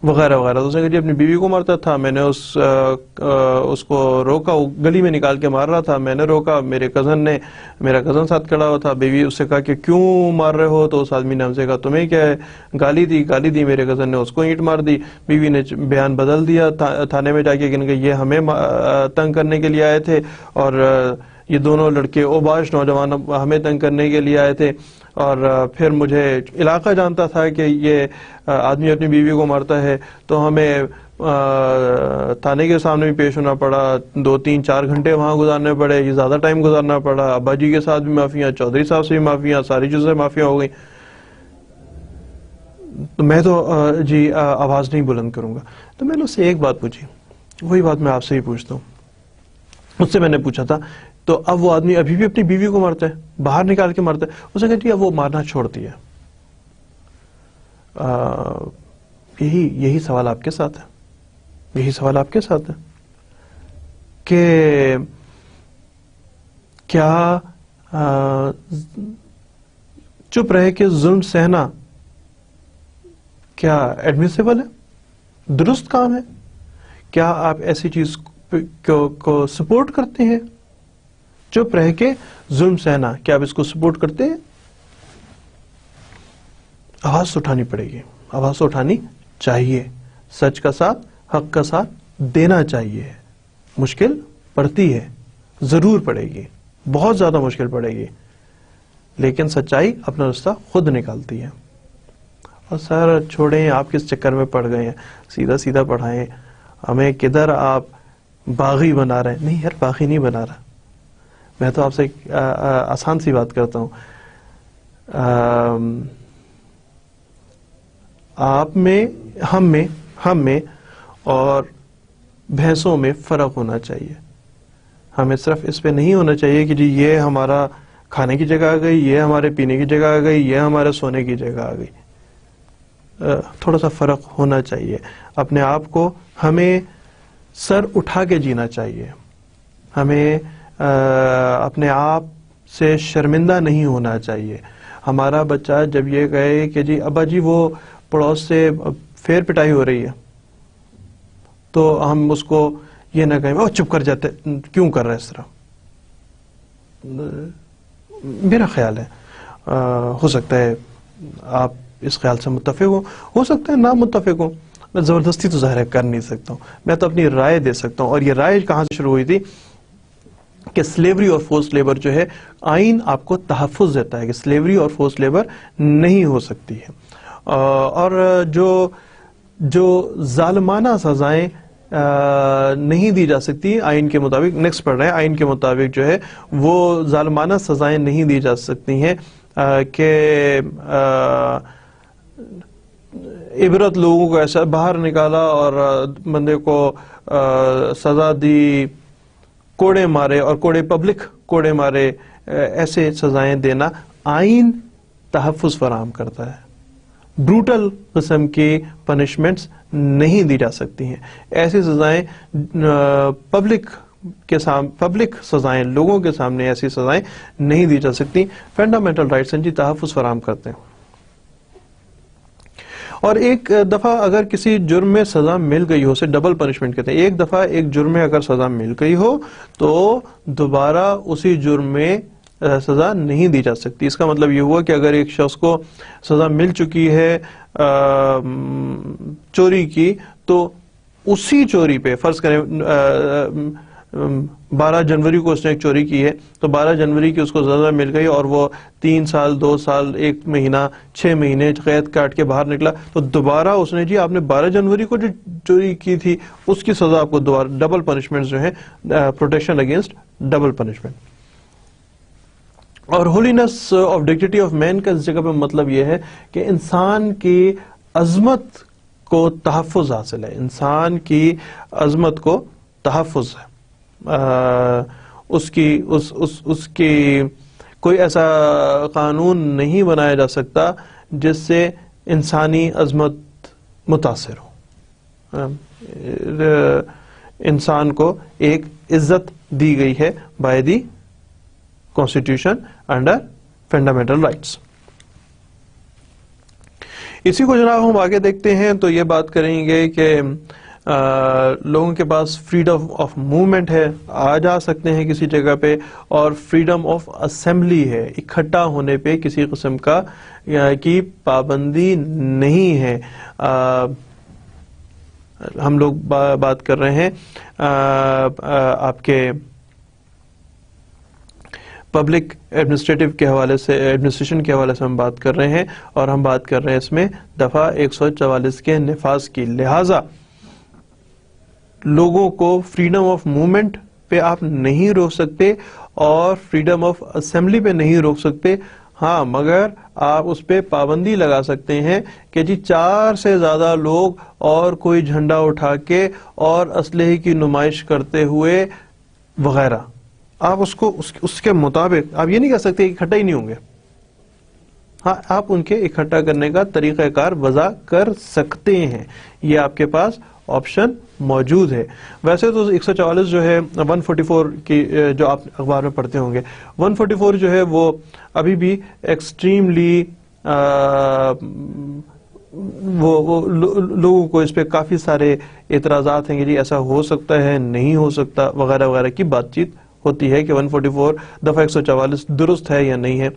وغیرہ وغیرہ. تو اس نے کہا جی اپنی بیوی کو مارتا تھا، میں نے اس کو روکا. وہ گلی میں نکال کے مار رہا تھا، میں نے روکا. میرا کزن ساتھ کھڑا ہوا تھا. بیوی اس سے کہا کہ کیوں مار رہے ہو؟ تو اس آدمی نے ہم سے کہا تمہیں کیا ہے؟ گالی دی. میرے کزن نے اس کو اینٹ مار دی. بیوی نے بیان بدل دیا تھانے میں جا کے کہ یہ ہمیں تنگ کرنے کے لیے آئے تھے، اور یہ دونوں لڑکے اوباش نوجوان ہمیں تنگ کرنے کے لیے آئے تھے. اور پھر مجھے علاقہ جانتا تھا کہ یہ آدمی اپنی بیوی کو مارتا ہے، تو ہمیں تھانے کے سامنے بھی پیش ہونا پڑا. 2-3-4 گھنٹے وہاں گزارنے پڑے. یہ زیادہ ٹائم گزارنا پڑا. ابا جی کے ساتھ بھی معافیاں، چودھری صاحب سے بھی معافیاں، ساری چیزیں معافیاں ہو گئیں. تو میں تو جی آواز نہیں بلند کروں گا. تو میں نے اس سے ایک بات پوچھی، وہی بات میں آپ سے ہی پوچھتا ہوں. مجھ سے میں نے پوچھا تھا تو اب وہ آدمی ابھی بھی اپنی بیوی کو مارتا ہے، باہر نکال کے مارتا ہے. اس نے کہا جی اب وہ مارنا چھوڑ دیا. یہی سوال آپ کے ساتھ ہے. یہی سوال آپ کے ساتھ ہے کہ کیا چپ رہ کے ظلم سہنا کیا ایڈمیسیبل ہے؟ درست کام ہے؟ کیا آپ ایسی چیز کو سپورٹ کرتے ہیں؟ چپ رہ کے ظلم سہنا، کیا آپ اس کو سپورٹ کرتے ہیں؟ آواز اٹھانی پڑے گی، آواز اٹھانی چاہیے. سچ کا ساتھ، حق کا ساتھ دینا چاہیے. مشکل پڑتی ہے، ضرور پڑے گی، بہت زیادہ مشکل پڑے گی، لیکن سچائی اپنا راستہ خود نکالتی ہے. اور سر چھوڑیں، آپ کس چکر میں پڑ گئے ہیں، سیدھا سیدھا پڑھائیں، ہمیں کدھر آپ باغی بنا رہے ہیں. نہیں یار، باغی نہیں بنا رہا، میں تو آپ سے آسان سی بات کرتا ہوں. آپ میں، ہم میں اور بھینسوں میں فرق ہونا چاہیے. ہمیں صرف اس پہ نہیں ہونا چاہیے کہ جی یہ ہمارا کھانے کی جگہ آ گئی، یہ ہمارے پینے کی جگہ آ گئی، یہ ہمارے سونے کی جگہ آ گئی. تھوڑا سا فرق ہونا چاہیے. اپنے آپ کو ہمیں سر اٹھا کے جینا چاہیے. ہمیں اپنے آپ سے شرمندہ نہیں ہونا چاہیے. ہمارا بچہ جب یہ کہے کہ جی ابا جی وہ پڑوس سے پھیر پٹائی ہو رہی ہے، تو ہم اس کو یہ نہ کہیں او چپ کر جاتے، کیوں کر رہے اس طرح. میرا خیال ہے ہو سکتا ہے آپ اس خیال سے متفق ہو سکتا ہے نہ متفق ہو. میں زبردستی تو ظاہر کر نہیں سکتا ہوں، میں تو اپنی رائے دے سکتا ہوں. اور یہ رائے کہاں سے شروع ہوئی تھی کہ سلیوری اور فورس لیبر جو ہے، آئین آپ کو تحفظ دیتا ہے کہ سلیوری اور فورس لیبر نہیں ہو سکتی ہے. اور جو ظالمانہ سزائیں نہیں دی جا سکتی آئین کے مطابق، نیکسٹ پڑھ رہے ہیں، آئین کے مطابق جو ہے وہ ظالمانہ سزائیں نہیں دی جا سکتی ہیں کہ عبرت لوگوں کو ایسا باہر نکالا اور بندے کو سزا دی، کوڑے مارے اور پبلک کوڑے مارے، ایسے سزائیں دینا آئین تحفظ فراہم کرتا ہے. بروٹل قسم کی پنشمنٹس نہیں دی جا سکتی ہیں. ایسی سزائیں پبلک سزائیں، لوگوں کے سامنے ایسی سزائیں نہیں دی جا سکتی. فنڈامنٹل رائٹس ہیں جی، تحفظ فراہم کرتے ہیں. اور ایک دفعہ اگر کسی جرم میں سزا مل گئی ہو، اسے ڈبل پنشمنٹ کہتے ہیں. ایک دفعہ ایک جرم میں اگر سزا مل گئی ہو تو دوبارہ اسی جرم میں سزا نہیں دی جا سکتی. اس کا مطلب یہ ہوا کہ اگر ایک شخص کو سزا مل چکی ہے چوری کی، تو اسی چوری پہ فرض کریں 12 جنوری کو اس نے ایک چوری کی ہے، تو 12 جنوری کی اس کو سزا مل گئی اور وہ 3 سال 2 سال 1 مہینہ 6 مہینے قید کاٹ کے باہر نکلا، تو دوبارہ اس نے جی آپ نے 12 جنوری کو جو چوری کی تھی اس کی سزا آپ کو دوبارہ ڈبل پنشمنٹ جو ہے، پروٹیکشن اگینسٹ ڈبل پنشمنٹ. اور ہولینس آف ڈگنیٹی آف مین کا اس جگہ پہ مطلب یہ ہے کہ انسان کی عظمت کو تحفظ حاصل ہے. انسان کی عظمت کو تحفظ ہے. اس کی کوئی ایسا قانون نہیں بنایا جا سکتا جس سے انسانی عظمت متاثر ہو. انسان کو ایک عزت دی گئی ہے by the constitution under fundamental rights. اسی کو جناب ہم آگے دیکھتے ہیں تو یہ بات کریں گے کہ لوگوں کے پاس فریڈم آف موومنٹ ہے، آ جا سکتے ہیں کسی جگہ پہ، اور فریڈم آف اسمبلی ہے، اکٹھا ہونے پہ کسی قسم کی پابندی نہیں ہے. ہم لوگ بات کر رہے ہیں آپ کے پبلک ایڈمنسٹریشن کے حوالے سے ہم بات کر رہے ہیں، اور ہم بات کر رہے ہیں اس میں دفعہ 144 کے نفاذ کی. لہٰذا لوگوں کو فریڈم آف موومنٹ پہ آپ نہیں روک سکتے اور فریڈم آف اسمبلی پہ نہیں روک سکتے. ہاں، مگر آپ اس پہ پابندی لگا سکتے ہیں کہ جی 4 سے زیادہ لوگ اور کوئی جھنڈا اٹھا کے اور اسلحے کی نمائش کرتے ہوئے وغیرہ، آپ اس کے مطابق آپ یہ نہیں کہہ سکتے کہ اکٹھا ہی نہیں ہوں گے. ہاں، آپ ان کے اکٹھا کرنے کا طریقہ کار وضع کر سکتے ہیں، یہ آپ کے پاس آپشن موجود ہے. ویسے تو 144 جو ہے 144 کی جو آپ اخبار میں پڑھتے ہوں گے، 144 جو ہے وہ ابھی بھی ایکسٹریملی وہ لوگوں کو اس پہ کافی سارے اعتراضات ہیں کہ جی ایسا ہو سکتا ہے، نہیں ہو سکتا، وغیرہ وغیرہ کی بات چیت ہوتی ہے کہ 144 دفعہ 144 درست ہے یا نہیں ہے.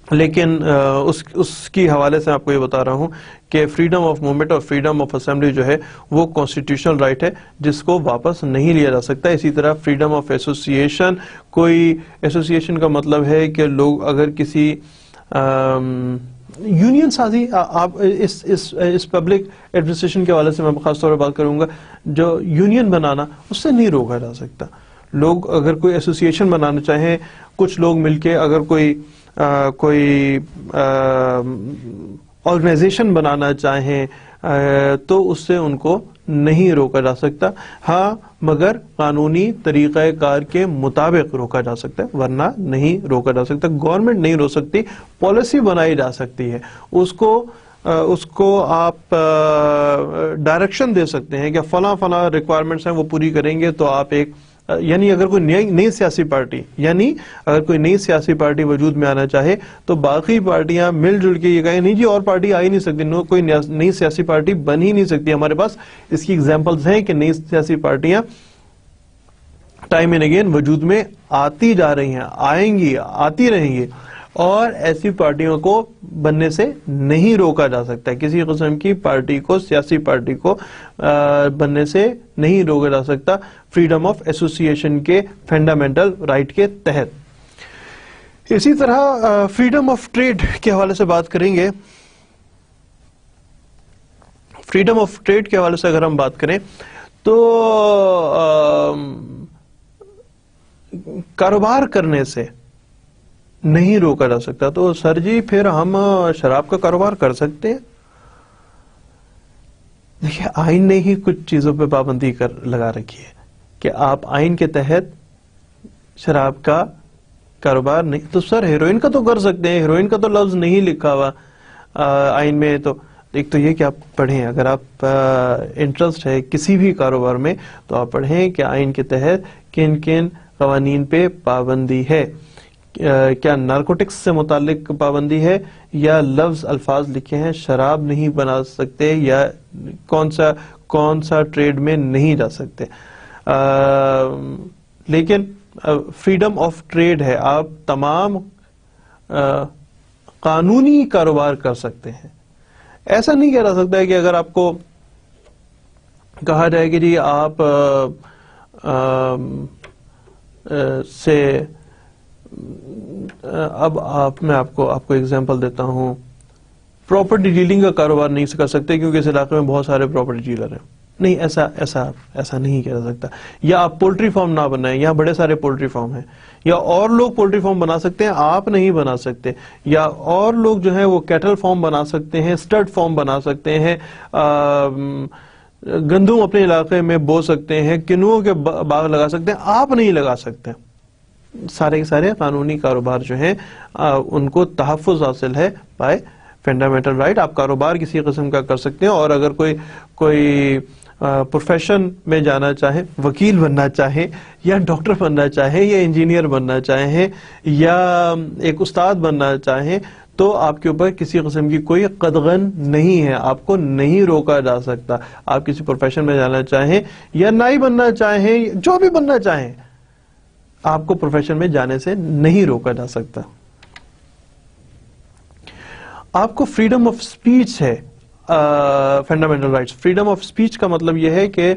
لیکن اس کی حوالے سے آپ کو یہ بتا رہا ہوں کہ فریڈم آف موومنٹ اور فریڈم آف اسمبلی جو ہے وہ کانسٹیٹیوشنل رائٹ ہے جس کو واپس نہیں لیا جا سکتا. اسی طرح فریڈم آف ایسوسیشن، کوئی ایسوسیشن کا مطلب ہے کہ لوگ اگر کسی یونین سازی، آپ اس پبلک ایڈمنسٹریشن کے حوالے سے میں خاص طور پر بات کروں گا، جو یونین بنانا اس سے نہیں روکا جا سکتا. لوگ اگر کوئی ایسوسیشن بنانا چاہیں، کچھ لوگ مل کے اگر کوئی آرگنائزیشن بنانا چاہیں تو اس سے ان کو نہیں روکا جا سکتا. ہاں مگر قانونی طریقہ کار کے مطابق روکا جا سکتا ہے، ورنہ نہیں روکا جا سکتا. گورنمنٹ نہیں روک سکتی، پالیسی بنائی جا سکتی ہے، اس کو آپ ڈائریکشن دے سکتے ہیں کہ فلاں ریکوائرمنٹس ہیں وہ پوری کریں گے تو آپ ایک، یعنی اگر کوئی نئی سیاسی پارٹی وجود میں آنا چاہے تو باقی پارٹیاں مل جل کے یہ کہیں نہیں جی اور پارٹی آ ہی نہیں سکتی، کوئی نئی سیاسی پارٹی بن ہی نہیں سکتی. ہمارے پاس اس کی ایگزامپلز ہیں کہ نئی سیاسی پارٹیاں ٹائم اینڈ اگین وجود میں آتی جا رہی ہیں، آئیں گی، آتی رہیں گی، اور ایسی پارٹیوں کو بننے سے نہیں روکا جا سکتا. کسی قسم کی پارٹی کو، سیاسی پارٹی کو بننے سے نہیں روکا جا سکتا فریڈم آف ایسوسیشن کے فنڈامنٹل رائٹ کے تحت. اسی طرح فریڈم آف ٹریڈ کے حوالے سے بات کریں گے. فریڈم آف ٹریڈ کے حوالے سے اگر ہم بات کریں تو کاروبار کرنے سے نہیں روکا جا سکتا. تو سر جی پھر ہم شراب کا کاروبار کر سکتے ہیں؟ دیکھیے آئین نے ہی کچھ چیزوں پہ پابندی لگا رکھی ہے کہ آپ آئین کے تحت شراب کا کاروبار نہیں. تو سر ہیروئن کا تو کر سکتے ہیں، ہیروئن کا تو لفظ نہیں لکھا ہوا آئین میں. تو ایک تو یہ کہ آپ پڑھیں، اگر آپ انٹرسٹ ہے کسی بھی کاروبار میں تو آپ پڑھیں کہ آئین کے تحت کن کن قوانین پہ پابندی ہے. کیا نارکوٹکس سے متعلق پابندی ہے، یا لفظ الفاظ لکھے ہیں شراب نہیں بنا سکتے، یا کون سا ٹریڈ میں نہیں جا سکتے. لیکن فریڈم آف ٹریڈ ہے، آپ تمام قانونی کاروبار کر سکتے ہیں. ایسا نہیں کہا جا سکتا ہے کہ اگر آپ کو کہا جائے کہ جی آپ سے اب میں آپ کو ایگزامپل دیتا ہوں، پراپرٹی ڈیلنگ کا کاروبار نہیں کر سکتے کیونکہ اس علاقے میں بہت سارے پراپرٹی ڈیلر ہیں. نہیں، ایسا نہیں کہا جا سکتا. یا آپ پولٹری فارم نہ بنائیں، یہاں بڑے سارے پولٹری فارم ہیں، یا اور لوگ پولٹری فارم بنا سکتے ہیں، آپ نہیں بنا سکتے. یا اور لوگ جو ہیں وہ کیٹل فارم بنا سکتے ہیں، اسٹڈ فارم بنا سکتے ہیں، گندم اپنے علاقے میں بو سکتے ہیں، کنوؤں کے باغ لگا سکتے ہیں، آپ نہیں لگا سکتے. سارے کے سارے قانونی کاروبار جو ہیں ان کو تحفظ حاصل ہے بائے فنڈامنٹل رائٹ. آپ کاروبار کسی قسم کا کر سکتے ہیں، اور اگر کوئی پروفیشن میں جانا چاہے، وکیل بننا چاہے، یا ڈاکٹر بننا چاہے، یا انجینئر بننا چاہیں، یا ایک استاد بننا چاہیں، تو آپ کے اوپر کسی قسم کی کوئی قدغن نہیں ہے، آپ کو نہیں روکا جا سکتا. آپ کسی پروفیشن میں جانا چاہیں یا نائی بننا چاہیں، جو بھی بننا چاہیں، آپ کو پروفیشن میں جانے سے نہیں روکا جا سکتا. آپ کو فریڈم آف سپیچ ہے، fundamental rights. Freedom of speech کا مطلب یہ ہے کہ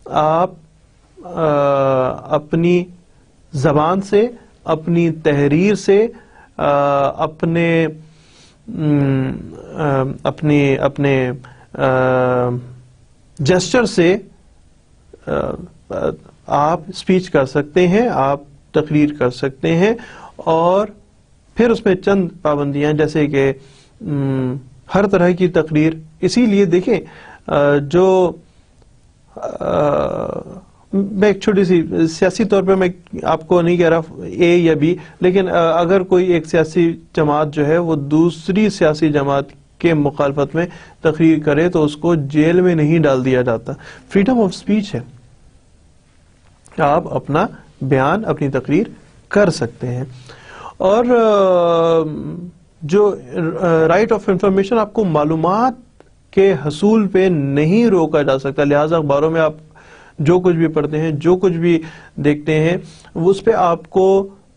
آپ اپنی زبان سے، اپنی تحریر سے، اپنے جسچر سے آپ سپیچ کر سکتے ہیں، آپ تقریر کر سکتے ہیں. اور پھر اس میں چند پابندیاں، جیسے کہ ہر طرح کی تقریر. اسی لیے دیکھیں جو میں ایک چھوٹی سی سیاسی طور پہ میں آپ کو نہیں کہہ رہا اے یا بی، لیکن اگر کوئی ایک سیاسی جماعت جو ہے وہ دوسری سیاسی جماعت کے مخالفت میں تقریر کرے تو اس کو جیل میں نہیں ڈال دیا جاتا. فریڈم آف سپیچ ہے، آپ اپنا بیان، اپنی تقریر کر سکتے ہیں. اور جو رائٹ آف انفارمیشن، آپ کو معلومات کے حصول پہ نہیں روکا جا سکتا. لہٰذا اخباروں میں آپ جو کچھ بھی پڑھتے ہیں، جو کچھ بھی دیکھتے ہیں، اس پہ آپ کو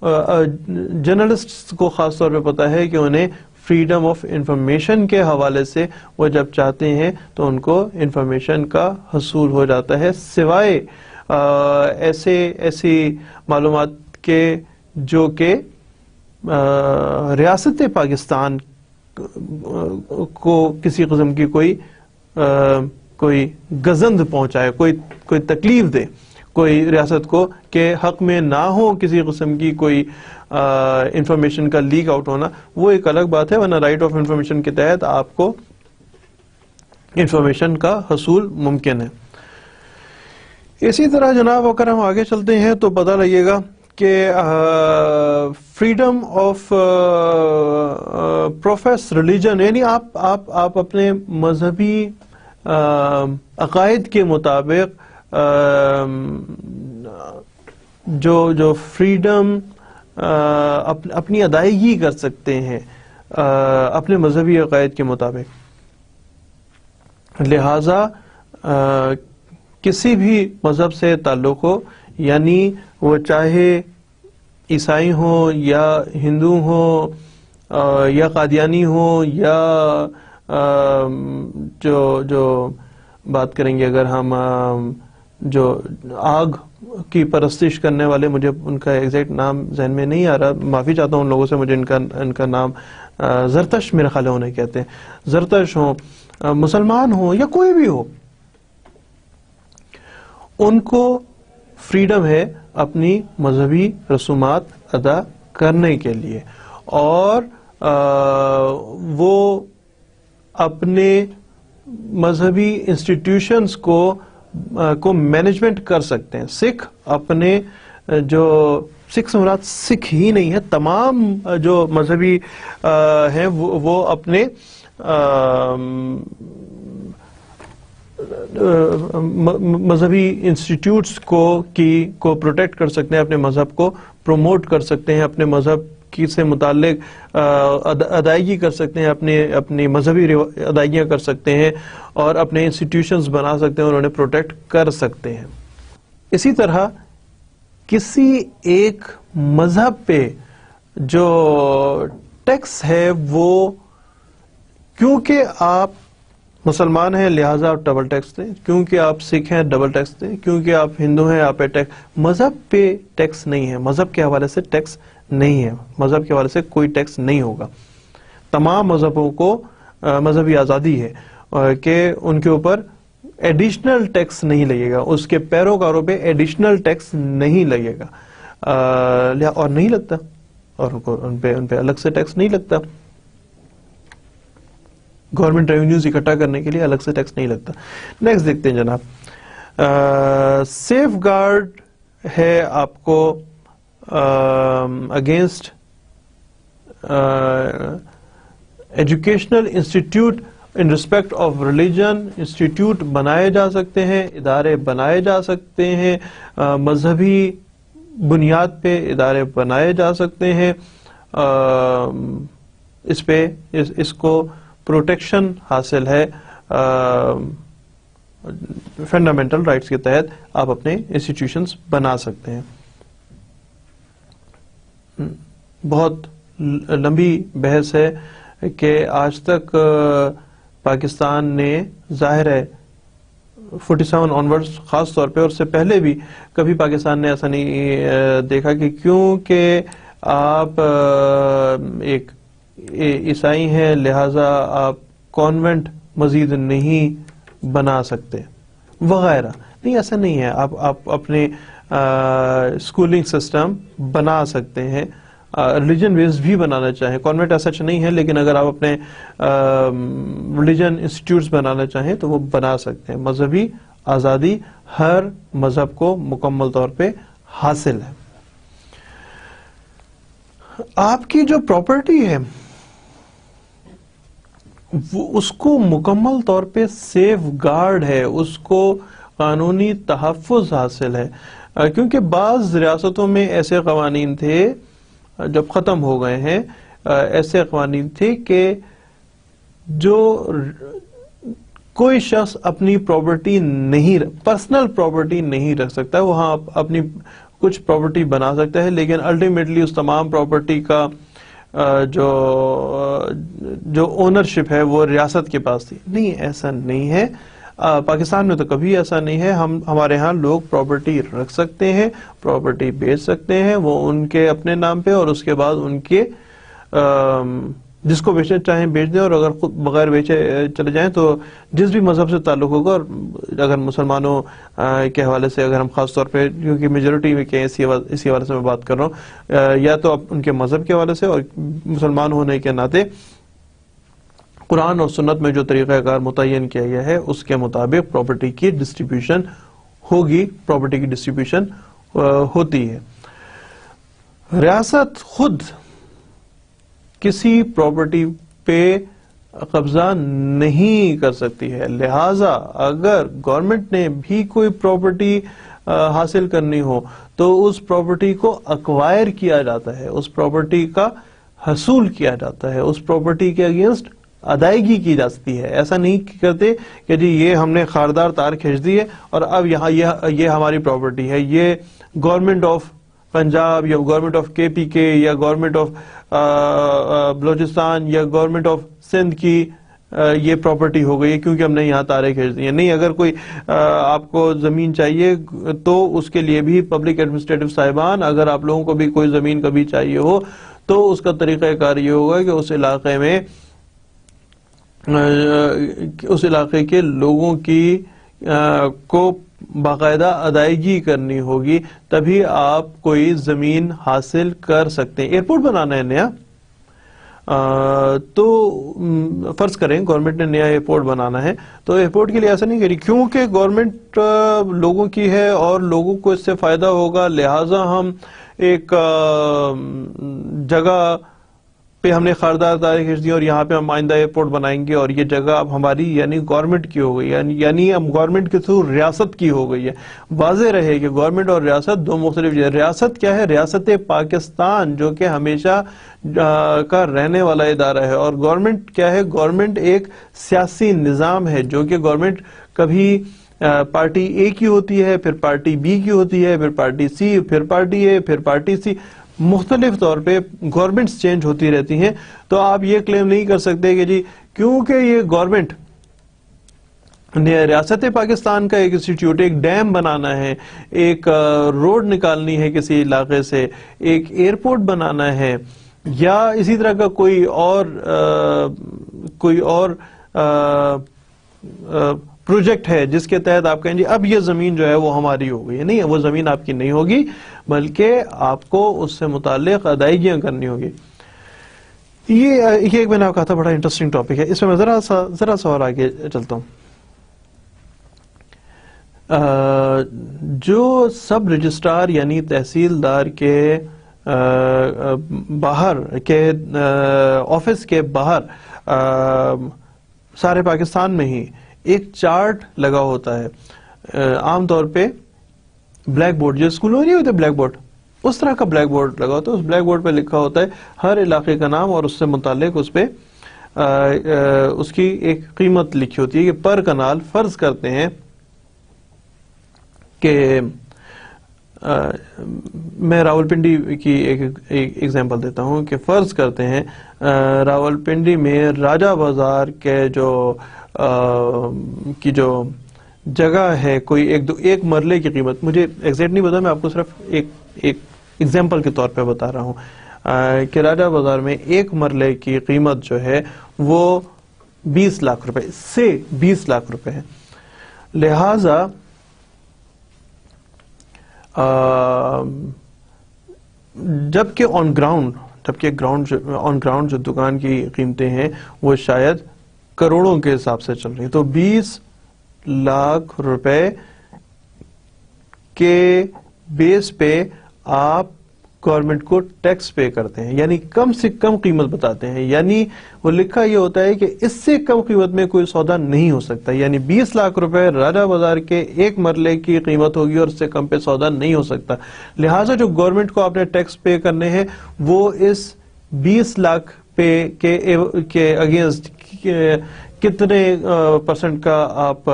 جرنلسٹ کو خاص طور پہ پتا ہے کہ انہیں فریڈم آف انفارمیشن کے حوالے سے وہ جب چاہتے ہیں تو ان کو انفارمیشن کا حصول ہو جاتا ہے، سوائے ایسی معلومات کے جو کہ ریاست پاکستان کو کسی قسم کی کوئی گزند پہنچائے، کوئی تکلیف دے کوئی ریاست کو، کہ حق میں نہ ہو کسی قسم کی کوئی انفارمیشن کا لیک آؤٹ ہونا، وہ ایک الگ بات ہے، ورنہ رائٹ آف انفارمیشن کے تحت آپ کو انفارمیشن کا حصول ممکن ہے۔ اسی طرح جناب اگر ہم آگے چلتے ہیں تو پتہ لگے گا کہ فریڈم آف پروفیس ریلیجن، یعنی آپ اپنے مذہبی عقائد کے مطابق جو فریڈم اپنی ادائیگی کر سکتے ہیں اپنے مذہبی عقائد کے مطابق۔ لہذا کسی بھی مذہب سے تعلق ہو، یعنی وہ چاہے عیسائی ہوں یا ہندو ہوں یا قادیانی ہوں یا جو بات کریں گے اگر ہم جو آگ کی پرستش کرنے والے، مجھے ان کا ایگزیکٹ نام ذہن میں نہیں آ رہا، معافی چاہتا ہوں ان لوگوں سے، مجھے ان کا نام زرتش میرے خیال ہے انہیں کہتے ہیں، زرتش ہوں، مسلمان ہوں یا کوئی بھی ہو، ان کو فریڈم ہے اپنی مذہبی رسومات ادا کرنے کے لیے، اور وہ اپنے مذہبی انسٹیٹیوشنز کو مینجمنٹ کر سکتے ہیں۔ سکھ اپنے سکھ سے مراد سکھ ہی نہیں ہے، تمام جو مذہبی ہیں وہ اپنے مذہبی انسٹیٹیوٹس کو پروٹیکٹ کر سکتے ہیں، اپنے مذہب کو پروموٹ کر سکتے ہیں، اپنے مذہب کی سے متعلق ادائیگی کر سکتے ہیں، اپنی مذہبی ادائیگیاں کر سکتے ہیں اور اپنے انسٹیٹیوشنز بنا سکتے ہیں اور انہیں پروٹیکٹ کر سکتے ہیں۔ اسی طرح کسی ایک مذہب پہ جو ٹیکس ہے وہ، کیونکہ آپ مسلمان ہیں لہٰذا آپ ڈبل ٹیکس دیں، کیونکہ آپ سکھ ہیں ڈبل ٹیکس دیں، کیونکہ آپ ہندو ہیں آپ پہ ٹیکس، مذہب پہ ٹیکس نہیں ہے، مذہب کے حوالے سے ٹیکس نہیں ہے، مذہب کے حوالے سے کوئی ٹیکس نہیں ہوگا۔ تمام مذہبوں کو مذہبی آزادی ہے کہ ان کے اوپر ایڈیشنل ٹیکس نہیں لگے گا، اس کے پیروکاروں پہ ایڈیشنل ٹیکس نہیں لگے گا، اور نہیں لگتا، اور ان پہ الگ سے ٹیکس نہیں لگتا، گورنمنٹ ریونیوز اکٹھا کرنے کے لیے الگ سے ٹیکس نہیں لگتا۔ نیکسٹ دیکھتے ہیں جناب، سیف گارڈ ہے آپ کو against educational institute in respect of religion, institute بنائے جا سکتے ہیں، ادارے بنائے جا سکتے ہیں، مذہبی بنیاد پہ ادارے بنائے جا سکتے ہیں، اس کو پروٹیکشن حاصل ہے، فنڈامنٹل رائٹس کے تحت آپ اپنے انسٹیٹیوشنز بنا سکتے ہیں۔ بہت لمبی بحث ہے کہ آج تک پاکستان نے، ظاہر ہے 47 آنورڈز خاص طور پہ اور اس سے پہلے بھی کبھی پاکستان نے ایسا نہیں دیکھا کہ کیونکہ آپ ایک عیسائی ہیں لہٰذا آپ کانوینٹ مزید نہیں بنا سکتے وغیرہ، نہیں، ایسا نہیں ہے، آپ اپنے اسکولنگ سسٹم بنا سکتے ہیں، ریلیجن بیسڈ بھی بنانا چاہیں، کانوینٹ ایسا نہیں ہے لیکن اگر آپ اپنے ریلیجن انسٹیٹیوٹس بنانا چاہیں تو وہ بنا سکتے ہیں۔ مذہبی آزادی ہر مذہب کو مکمل طور پہ حاصل ہے۔ آپ کی جو پراپرٹی ہے اس کو مکمل طور پہ سیف گارڈ ہے، اس کو قانونی تحفظ حاصل ہے، کیونکہ بعض ریاستوں میں ایسے قوانین تھے جب ختم ہو گئے ہیں، ایسے قوانین تھے کہ جو کوئی شخص اپنی پراپرٹی نہیں، پرسنل پراپرٹی نہیں رکھ سکتا، وہاں اپنی کچھ پراپرٹی بنا سکتا ہے لیکن الٹیمیٹلی اس تمام پراپرٹی کا جو اونرشپ ہے وہ ریاست کے پاس تھی۔ نہیں، ایسا نہیں ہے، پاکستان میں تو کبھی ایسا نہیں ہے، ہمارے ہاں لوگ پراپرٹی رکھ سکتے ہیں، پراپرٹی بیچ سکتے ہیں، وہ ان کے اپنے نام پہ، اور اس کے بعد ان کے جس کو بیچنا چاہیں بیچ دیں، اور اگر خود بغیر بیچے چلے جائیں تو جس بھی مذہب سے تعلق ہوگا، اور اگر مسلمانوں کے حوالے سے اگر ہم خاص طور پہ، کیونکہ میجورٹی میں کہ اسی حوالے سے میں بات کر رہا ہوں، یا تو ان کے مذہب کے حوالے سے، اور مسلمان ہونے کے ناطے قرآن اور سنت میں جو طریقہ کار متعین کیا گیا ہے اس کے مطابق پراپرٹی کی ڈسٹریبیوشن ہوگی، پراپرٹی کی ڈسٹریبیوشن ہوتی ہے۔ ریاست خود کسی پراپرٹی پہ قبضہ نہیں کر سکتی ہے، لہذا اگر گورنمنٹ نے بھی کوئی پراپرٹی حاصل کرنی ہو تو اس پراپرٹی کو ایکوائر کیا جاتا ہے، اس پراپرٹی کا حصول کیا جاتا ہے، اس پراپرٹی کے اگینسٹ ادائیگی کی جاتی ہے۔ ایسا نہیں کرتے کہ جی یہ ہم نے خاردار تار کھینچ دی ہے اور اب یہاں یہ ہماری پراپرٹی ہے، یہ گورنمنٹ آف پنجاب یا گورنمنٹ آف KPK یا گورنمنٹ آف بلوچستان یا گورنمنٹ آف سندھ کی یہ پراپرٹی ہو گئی ہے کیونکہ ہم نے یہاں تاریں کھینچ دی ہیں۔ نہیں، اگر کوئی آپ کو زمین چاہیے تو اس کے لیے بھی پبلک ایڈمنسٹریٹو صاحبان، اگر آپ لوگوں کو بھی کوئی زمین کبھی چاہیے ہو تو اس کا طریقہ کار یہ ہوگا کہ اس علاقے میں اس علاقے کے لوگوں کی کو باقاعدہ ادائیگی کرنی ہوگی، تبھی آپ کوئی زمین حاصل کر سکتے ہیں۔ ایئرپورٹ بنانا ہے نیا، تو فرض کریں گورنمنٹ نے نیا ایئرپورٹ بنانا ہے، تو ایئرپورٹ کے لیے ایسا نہیں کری کیونکہ گورنمنٹ لوگوں کی ہے اور لوگوں کو اس سے فائدہ ہوگا، لہٰذا ہم ایک جگہ پہ ہم نے خاردار تاریں کھینچ دی اور یہاں پہ ہم آئندہ ایئرپورٹ بنائیں گے اور یہ جگہ اب ہماری یعنی گورنمنٹ کی ہو گئی، یعنی اب گورنمنٹ کے تھرو ریاست کی ہو گئی ہے۔ واضح رہے کہ گورنمنٹ اور ریاست دو مختلف چیزیں۔ ریاست کیا ہے؟ ریاست پاکستان جو کہ ہمیشہ کا رہنے والا ادارہ ہے، اور گورنمنٹ کیا ہے؟ گورنمنٹ ایک سیاسی نظام ہے جو کہ گورنمنٹ کبھی پارٹی اے کی ہوتی ہے، پھر پارٹی بی کی ہوتی ہے، پھر پارٹی سی، پھر پارٹی اے، پھر پارٹی سی، مختلف طور پہ گورنمنٹس چینج ہوتی رہتی ہیں۔ تو آپ یہ کلیم نہیں کر سکتے کہ جی کیونکہ یہ گورنمنٹ نے ریاست پاکستان کا ایک انسٹیٹیوٹ، ایک ڈیم بنانا ہے، ایک روڈ نکالنی ہے کسی علاقے سے، ایک ایئرپورٹ بنانا ہے، یا اسی طرح کا کوئی اور پروجیکٹ ہے جس کے تحت آپ کہیں گے اب یہ زمین جو ہے وہ ہماری ہو گئی ہے۔ نہیں، وہ زمین آپ کی نہیں ہوگی، بلکہ آپ کو اس سے متعلق ادائیگیاں کرنی ہوگی۔ یہ ایک میں نے کہا تھا بڑا انٹرسٹنگ ٹاپک ہے، اس میں میں ذرا سا اور آگے چلتا ہوں۔ جو سب رجسٹرار یعنی تحصیلدار کے باہر کے آفس کے باہر سارے پاکستان میں ہی ایک چارٹ لگا ہوتا ہے، عام طور پہ بلیک بورڈ، جو اسکولوں میں نہیں ہوتے بلیک بورڈ، اس طرح کا بلیک بورڈ لگا ہوتا ہے۔ اس بلیک بورڈ پہ لکھا ہوتا ہے ہر علاقے کا نام اور اس سے متعلق اس پہ اس کی ایک قیمت لکھی ہوتی ہے کہ پر کنال فرض کرتے ہیں کہ میں راولپنڈی کی ایک ایگزامپل دیتا ہوں کہ فرض کرتے ہیں راولپنڈی میں راجہ بازار کے جو جگہ ہے، کوئی ایک مرلے کی قیمت، مجھے ایگزیکٹ نہیں پتا، میں آپ کو صرف ایک ایگزامپل کے طور پہ بتا رہا ہوں کہ راجہ بازار میں ایک مرلے کی قیمت جو ہے وہ 20 لاکھ روپے سے 20 لاکھ روپے ہے۔ لہذا جبکہ آن گراؤنڈ جو دکان کی قیمتیں ہیں وہ شاید کروڑوں کے حساب سے چل رہی ہیں، تو 20 لاکھ روپے کے بیس پہ آپ گورنمنٹ کو ٹیکس پے کرتے ہیں، یعنی کم سے کم قیمت بتاتے ہیں، یعنی وہ لکھا یہ ہوتا ہے کہ اس سے کم قیمت میں کوئی سودا نہیں ہو سکتا، یعنی 20 لاکھ روپے راجہ بازار کے ایک مرلے کی قیمت ہوگی اور اس سے کم پہ سودا نہیں ہو سکتا۔ لہٰذا جو گورنمنٹ کو آپ نے ٹیکس پے کرنے ہیں وہ اس 20 لاکھ پے کے اگینسٹ کتنے پرسنٹ کا آپ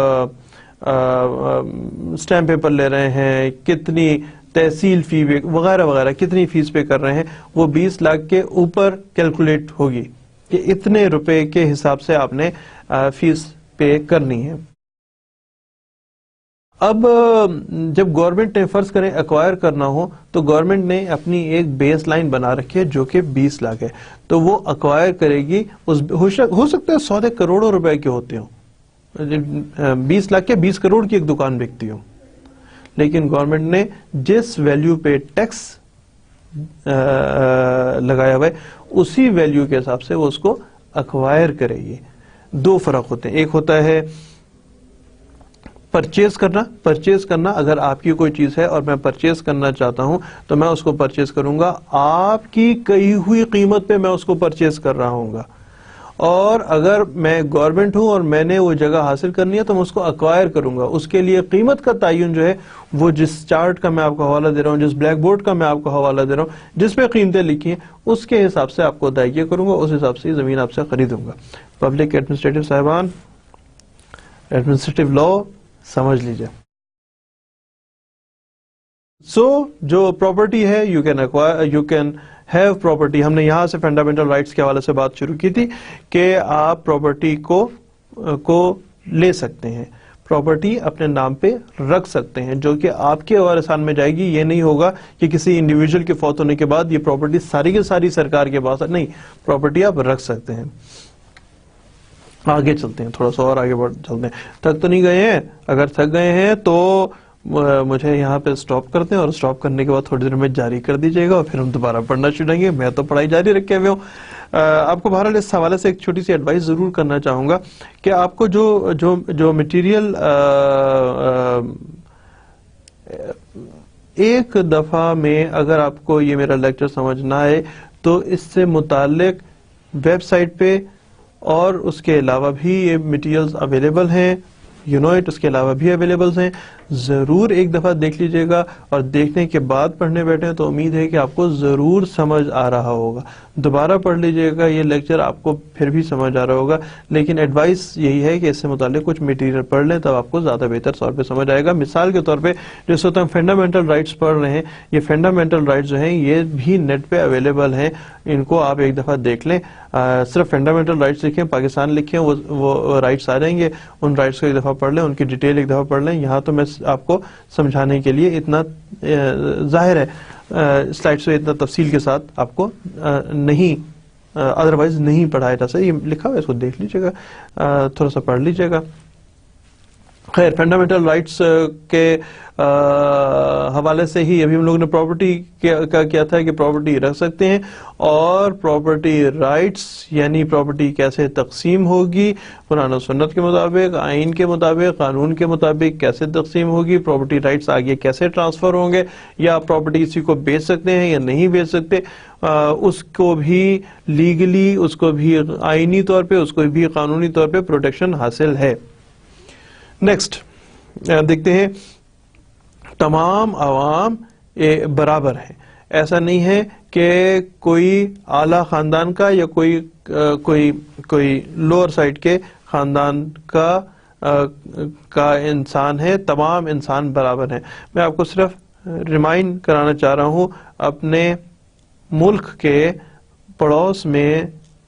اسٹیمپ پیپر لے رہے ہیں، کتنی تحصیل فی وغیرہ وغیرہ، کتنی فیس پے کر رہے ہیں، وہ 20 لاکھ کے اوپر کیلکولیٹ ہوگی کہ اتنے روپے کے حساب سے آپ نے فیس پے کرنی ہے۔ اب جب گورنمنٹ نے فرض کریں ایکوائر کرنا ہو تو گورنمنٹ نے اپنی ایک بیس لائن بنا رکھی ہے جو کہ 20 لاکھ ہے، تو وہ ایکوائر کرے گی. ہو سکتا ہے سودے کروڑوں روپے کے ہوتے ہوں، 20 لاکھ کے 20 کروڑ کی ایک دکان بکتی ہوں، لیکن گورنمنٹ نے جس ویلیو پہ ٹیکس لگایا ہوا ہے اسی ویلیو کے حساب سے وہ اس کو ایکوائر کرے گی. دو فرق ہوتے ہیں، ایک ہوتا ہے پرچیز کرنا. اگر آپ کی کوئی چیز ہے اور میں پرچیز کرنا چاہتا ہوں تو میں اس کو پرچیز کروں گا، آپ کی کہی ہوئی قیمت پہ میں اس کو پرچیز کر رہا ہوں گا. اور اگر میں گورنمنٹ ہوں اور میں نے وہ جگہ حاصل کرنی ہے تو میں اس کو ایکوائر کروں گا. اس کے لیے قیمت کا تعین جو ہے وہ جس چارٹ کا میں آپ کو حوالہ دے رہا ہوں، جس بلیک بورڈ کا میں آپ کو حوالہ دے رہا ہوں، جس پہ قیمتیں لکھی ہیں اس کے حساب سے آپ کو ادائیگی کروں گا، اس حساب سے زمین آپ سے خریدوں گا. پبلک ایڈمنسٹریٹو صاحبان، ایڈمنسٹریٹو لا سمجھ لیجئے. جو پراپرٹی ہے یو کین ہیو پراپرٹی. ہم نے یہاں سے فنڈامنٹل رائٹس کے حوالے سے بات شروع کی تھی کہ آپ پراپرٹی کو لے سکتے ہیں، پراپرٹی اپنے نام پہ رکھ سکتے ہیں جو کہ آپ کے وارثان میں جائے گی. یہ نہیں ہوگا کہ کسی انڈیویجول کے فوت ہونے کے بعد یہ پراپرٹی ساری کی ساری سرکار کے پاس ہے، نہیں، پراپرٹی آپ رکھ سکتے ہیں. آگے چلتے ہیں، تھوڑا سا اور آگے چلتے ہیں. تھک تو نہیں گئے ہیں؟ اگر تھک گئے ہیں تو مجھے یہاں پہ سٹاپ کرتے ہیں، اور سٹاپ کرنے کے بعد تھوڑی دیر میں جاری کر دیجئے گا اور پھر ہم دوبارہ پڑھنا چھوڑیں گے. میں تو پڑھائی جاری رکھے ہوئے ہوں. آپ کو بہرحال اس حوالے سے ایک چھوٹی سی ایڈوائس ضرور کرنا چاہوں گا کہ آپ کو جو مٹیریل ایک دفعہ میں اگر آپ کو یہ میرا لیکچر سمجھ نہ آئے تو اس سے متعلق ویب سائٹ پہ اور اس کے علاوہ بھی یہ مٹیریلز اویلیبل ہیں، اس کے علاوہ بھی اویلیبلز ہیں. ضرور ایک دفعہ دیکھ لیجئے گا، اور دیکھنے کے بعد پڑھنے بیٹھیں تو امید ہے کہ آپ کو ضرور سمجھ آ رہا ہوگا. دوبارہ پڑھ لیجئے گا، یہ لیکچر آپ کو پھر بھی سمجھ آ رہا ہوگا، لیکن ایڈوائس یہی ہے کہ اس سے متعلق کچھ میٹیریل پڑھ لیں تب آپ کو زیادہ بہتر طور پہ سمجھ آئے گا. مثال کے طور پہ جس وقت ہم فنڈامنٹل رائٹس پڑھ رہے ہیں، یہ فنڈامنٹل رائٹس جو ہیں یہ بھی نیٹ پہ اویلیبل ہیں، ان کو آپ ایک دفعہ دیکھ لیں. صرف فنڈامنٹل رائٹس لکھیں، پاکستان لکھیں، وہ رائٹس آ جائیں گے. ان رائٹس کو ایک دفعہ پڑھ لیں، ان کی ڈیٹیل ایک دفعہ پڑھ لیں. یہاں تو میں آپ کو سمجھانے کے لیے اتنا ظاہر ہے سلائڈس میں اتنا تفصیل کے ساتھ آپ کو نہیں ادروائز نہیں پڑھایا جا سکتا. یہ لکھا ہوا ہے، اس کو دیکھ لیجئے گا، تھوڑا سا پڑھ لیجئے گا. خیر، فنڈامنٹل رائٹس کے حوالے سے ہی ابھی ہم لوگوں نے پراپرٹی کا کیا تھا کہ پراپرٹی رکھ سکتے ہیں، اور پراپرٹی رائٹس یعنی پراپرٹی کیسے تقسیم ہوگی، قرآن و سنت کے مطابق، آئین کے مطابق، قانون کے مطابق کیسے تقسیم ہوگی، پراپرٹی رائٹس آگے کیسے ٹرانسفر ہوں گے، یا پراپرٹی کسی کو بیچ سکتے ہیں یا نہیں بیچ سکتے، اس کو بھی لیگلی، اس کو بھی آئینی طور پہ، اس کو بھی قانونی طور پہ پروٹیکشن حاصل ہے. نیکسٹ دیکھتے ہیں، تمام عوام برابر ہیں. ایسا نہیں ہے کہ کوئی اعلیٰ خاندان کا یا کوئی لوور سائڈ کے خاندان کا انسان ہے. تمام انسان برابر ہیں. میں آپ کو صرف ریمائنڈ کرانا چاہ رہا ہوں، اپنے ملک کے پڑوس میں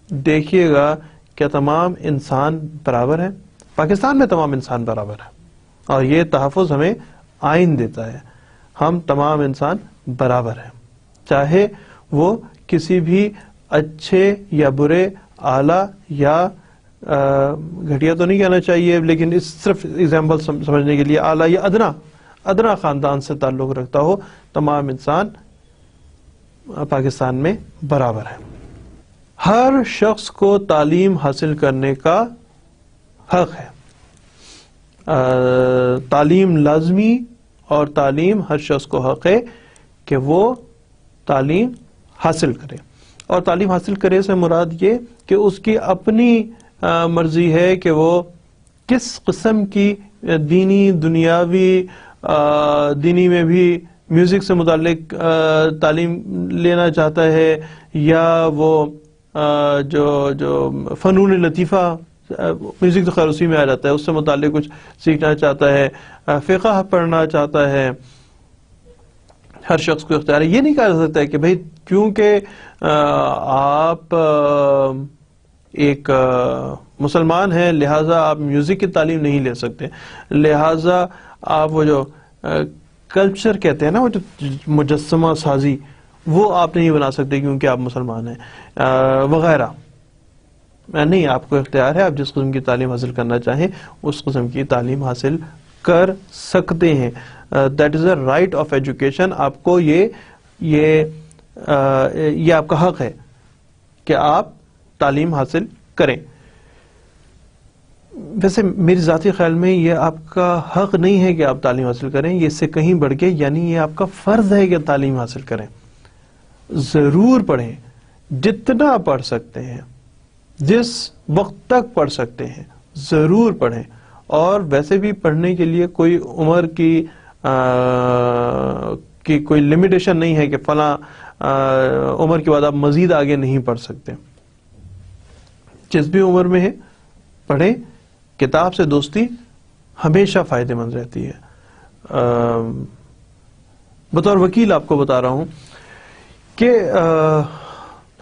دیکھیے گا کہ تمام انسان برابر ہیں. پاکستان میں تمام انسان برابر ہیں، اور یہ تحفظ ہمیں آئین دیتا ہے. ہم تمام انسان برابر ہیں، چاہے وہ کسی بھی اچھے یا برے، اعلیٰ یا گھٹیا تو نہیں کہنا چاہیے، لیکن اس صرف ایگزامپل سمجھنے کے لیے اعلیٰ یا ادنا خاندان سے تعلق رکھتا ہو، تمام انسان پاکستان میں برابر ہیں. ہر شخص کو تعلیم حاصل کرنے کا حق ہے. تعلیم لازمی، اور تعلیم ہر شخص کو حق ہے کہ وہ تعلیم حاصل کرے. اور تعلیم حاصل کرے سے مراد یہ کہ اس کی اپنی مرضی ہے کہ وہ کس قسم کی دینی، دنیاوی، دینی میں بھی میوزک سے متعلق تعلیم لینا چاہتا ہے، یا وہ جو فنون لطیفہ، میوزک تو خیر اسی میں آ جاتا ہے، اس سے متعلق کچھ سیکھنا چاہتا ہے، فقہ پڑھنا چاہتا ہے. ہر شخص کو اختیار ہے. یہ نہیں کہا جا سکتا ہے کہ بھئی کیونکہ آپ ایک مسلمان ہیں، لہٰذا آپ میوزک کی تعلیم نہیں لے سکتے، لہٰذا آپ وہ جو کلچر کہتے ہیں نا، وہ جو مجسمہ سازی، وہ آپ نہیں بنا سکتے کیونکہ آپ مسلمان ہیں وغیرہ. نہیں، آپ کو اختیار ہے، آپ جس قسم کی تعلیم حاصل کرنا چاہیں اس قسم کی تعلیم حاصل کر سکتے ہیں. That is a right of education. آپ کو یہ آپ کا حق ہے کہ آپ تعلیم حاصل کریں. ویسے میری ذاتی خیال میں یہ آپ کا حق نہیں ہے کہ آپ تعلیم حاصل کریں، یہ اس سے کہیں بڑھ کے، یعنی یہ آپ کا فرض ہے کہ تعلیم حاصل کریں. ضرور پڑھیں، جتنا پڑھ سکتے ہیں، جس وقت تک پڑھ سکتے ہیں ضرور پڑھیں. اور ویسے بھی پڑھنے کے لیے کوئی عمر کی کوئی لمیٹیشن نہیں ہے کہ فلاں عمر کے بعد آپ مزید آگے نہیں پڑھ سکتے. جس بھی عمر میں ہے پڑھیں. کتاب سے دوستی ہمیشہ فائدہ مند رہتی ہے. بطور وکیل آپ کو بتا رہا ہوں کہ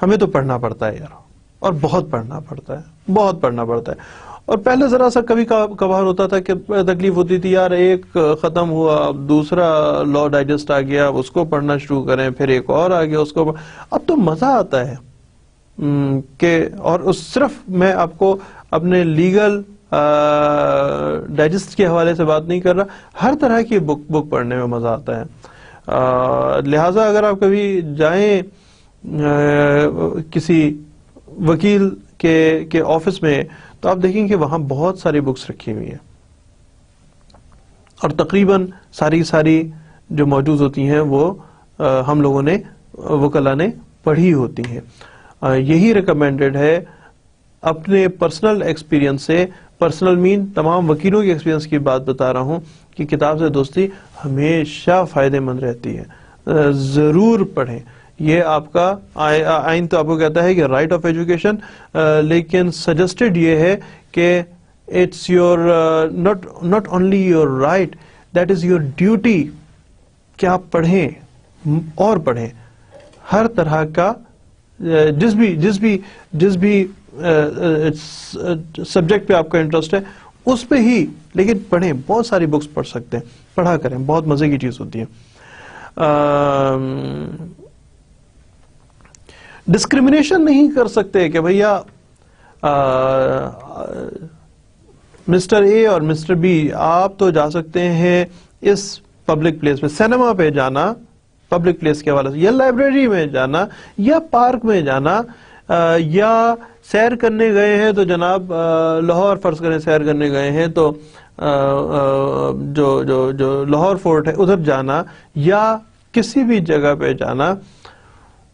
ہمیں تو پڑھنا پڑتا ہے یار، اور بہت پڑھنا پڑتا ہے، بہت پڑھنا پڑتا ہے. اور پہلے ذرا سا کبھی کبھار ہوتا تھا کہ تکلیف ہوتی تھی، یار ایک ختم ہوا، اب دوسرا لا ڈائجسٹ آ گیا، اس کو پڑھنا شروع کریں، پھر ایک اور آ گیا، اس کو اب تو مزہ آتا ہے کہ اور صرف میں آپ کو اپنے لیگل ڈائجسٹ کے حوالے سے بات نہیں کر رہا، ہر طرح کی بک پڑھنے میں مزہ آتا ہے. لہٰذا اگر آپ کبھی جائیں کسی وکیل کے آفس میں تو آپ دیکھیں کہ وہاں بہت ساری بکس رکھی ہوئی ہیں، اور تقریباً ساری جو موجود ہوتی ہیں وہ ہم لوگوں نے وکلا نے پڑھی ہوتی ہیں. یہی ریکمینڈڈ ہے اپنے پرسنل ایکسپیرینس سے. پرسنل مین تمام وکیلوں کے ایکسپیرینس کی بات بتا رہا ہوں کہ کتاب سے دوستی ہمیشہ فائدہ مند رہتی ہے. ضرور پڑھیں. یہ آپ کا آئین تو آپ کو کہتا ہے کہ رائٹ آف ایجوکیشن، لیکن سجسٹڈ یہ ہے کہ it's your not only your right, that is your duty کہ آپ پڑھیں اور پڑھیں. ہر طرح کا جس بھی سبجیکٹ پہ آپ کا انٹرسٹ ہے اس پہ ہی، لیکن پڑھیں. بہت ساری بکس پڑھ سکتے ہیں، پڑھا کریں، بہت مزے کی چیز ہوتی ہے. ڈسکریمنیشن نہیں کر سکتے کہ بھیا مسٹر اے اور مسٹر بی، آپ تو جا سکتے ہیں اس پبلک پلیس میں، سینما پہ جانا پبلک پلیس کے حوالے سے، یا لائبریری میں جانا، یا پارک میں جانا، یا سیر کرنے گئے ہیں تو جناب لاہور فرض کریں سیر کرنے گئے ہیں تو جو لاہور فورٹ ہے ادھر جانا، یا کسی بھی جگہ پہ جانا،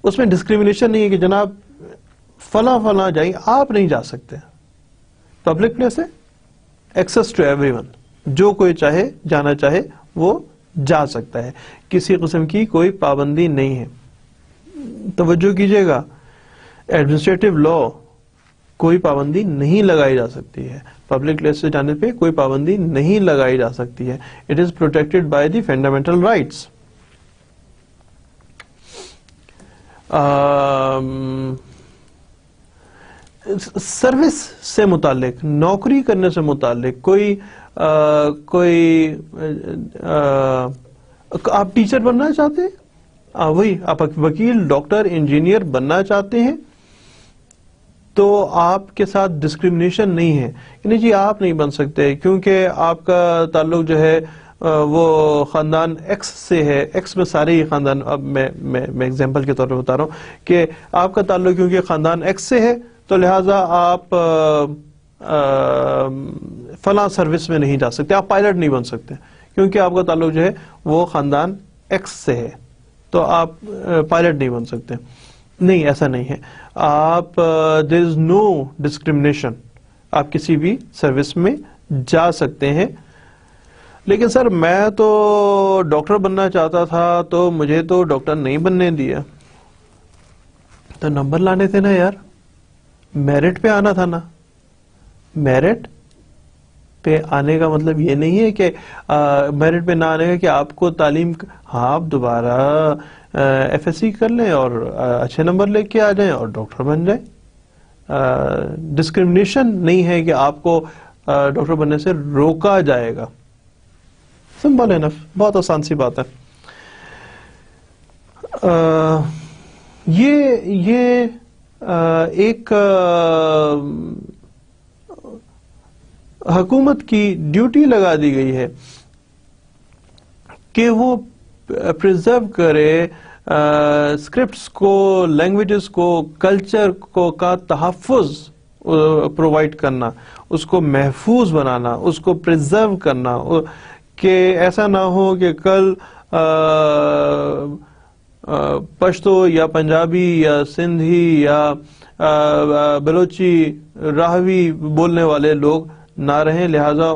اس میں ڈسکریمنیشن نہیں ہے کہ جناب فلاں جائیں، آپ نہیں جا سکتے. پبلک پلیس ہے، ایکسس ٹو ایوری ون، جو کوئی چاہے جانا چاہے وہ جا سکتا ہے، کسی قسم کی کوئی پابندی نہیں ہے. توجہ کیجئے گا، ایڈمنسٹریٹو لا کوئی پابندی نہیں لگائی جا سکتی ہے. پبلک پلیس سے جانے پہ کوئی پابندی نہیں لگائی جا سکتی ہے. It is protected by the fundamental rights. Service سے متعلق، نوکری کرنے سے متعلق کوئی آپ ٹیچر بننا چاہتے ہیں، وہی آپ وکیل، ڈاکٹر، انجینئر بننا چاہتے ہیں تو آپ کے ساتھ ڈسکریمنیشن نہیں ہے کہ نہیں جی آپ نہیں بن سکتے کیونکہ آپ کا تعلق جو ہے وہ خاندان ایکس سے ہے. ایکس میں سارے ہی خاندان، اب میں ایگزامپل کے طور پہ بتا رہا ہوں کہ آپ کا تعلق کیونکہ خاندان ایکس سے ہے تو لہٰذا آپ فلاں سروس میں نہیں جا سکتے، آپ پائلٹ نہیں بن سکتے کیونکہ آپ کا تعلق جو ہے وہ خاندان ایکس سے ہے تو آپ پائلٹ نہیں بن سکتے. نہیں، ایسا نہیں ہے. آپ there is no discrimination، آپ کسی بھی سروس میں جا سکتے ہیں. لیکن سر میں تو ڈاکٹر بننا چاہتا تھا تو مجھے تو ڈاکٹر نہیں بننے دیا. تو نمبر لانے تھے نا یار، میرٹ پہ آنا تھا نا. میرٹ پہ آنے کا مطلب یہ نہیں ہے کہ میرٹ پہ نہ آنے کا کہ آپ کو تعلیم، ہاں آپ دوبارہ ایف ایس سی کر لیں اور اچھے نمبر لے کے آ جائیں اور ڈاکٹر بن جائیں. ڈسکرمنیشن نہیں ہے کہ آپ کو ڈاکٹر بننے سے روکا جائے گا. سمپل انف, بہت آسان سی بات ہے. یہ ایک حکومت کی ڈیوٹی لگا دی گئی ہے کہ وہ پرزرو کرے اسکرپٹس کو, لینگویجز کو, کلچر کو کا تحفظ پرووائڈ کرنا, اس کو محفوظ بنانا, اس کو پرزرو کرنا, کہ ایسا نہ ہو کہ کل پشتو یا پنجابی یا سندھی یا بلوچی راہوی بولنے والے لوگ نہ رہیں. لہذا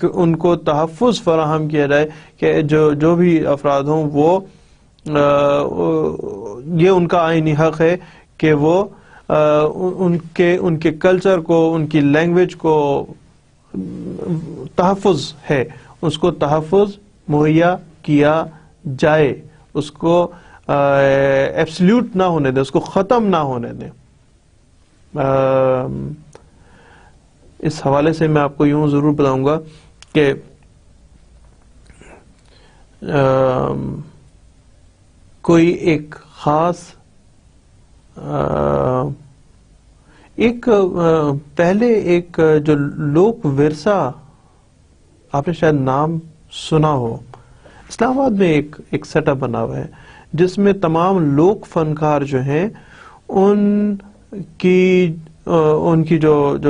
ان کو تحفظ فراہم کیا جائے کہ جو بھی افراد ہوں وہ یہ ان کا آئینی حق ہے کہ وہ ان کے کلچر کو, ان کی لینگویج کو تحفظ ہے, اس کو تحفظ مہیا کیا جائے, اس کو ایبسلیوٹ نہ ہونے دیں, اس کو ختم نہ ہونے دیں. اس حوالے سے میں آپ کو یوں ضرور بتاؤں گا کہ کوئی ایک خاص پہلے ایک جو لوک ورثہ, آپ نے شاید نام سنا ہو, اسلام آباد میں ایک سیٹ اپ بنا ہوا ہے جس میں تمام لوک فنکار جو ہیں ان کی جو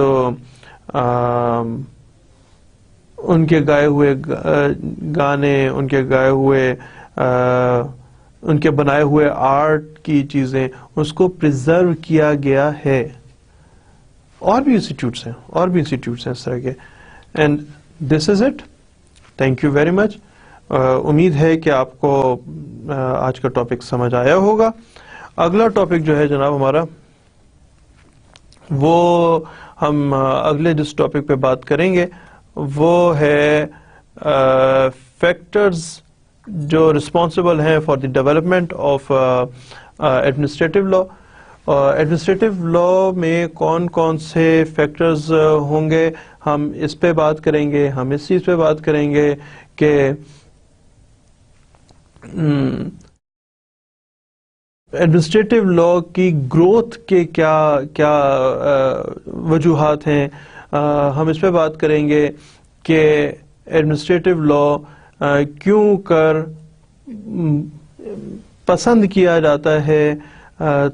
ان کے گائے ہوئے گانے, ان کے گائے ہوئے ان کے بنائے ہوئے آرٹ کی چیزیں, اس کو پریزرو کیا گیا ہے. اور بھی انسٹیٹیوٹس ہیں اس طرح کے. And this is it. Thank you very much. امید ہے کہ آپ کو آج کا ٹاپک سمجھ آیا ہوگا. اگلا ٹاپک جو ہے جناب ہمارا, وہ ہم اگلے جس ٹاپک پہ بات کریں گے وہ ہے فیکٹرز جو رسپانسبل ہیں for the development of administrative law. Administrative law میں کون کون سے فیکٹرز ہوں گے, ہم اس پہ بات کریں گے. ہم اس چیز پہ بات کریں گے کہ ایڈمنسٹریٹو لا کی گروتھ کے کیا وجوہات ہیں. ہم اس پہ بات کریں گے کہ ایڈمنسٹریٹو لا کیوں کر پسند کیا جاتا ہے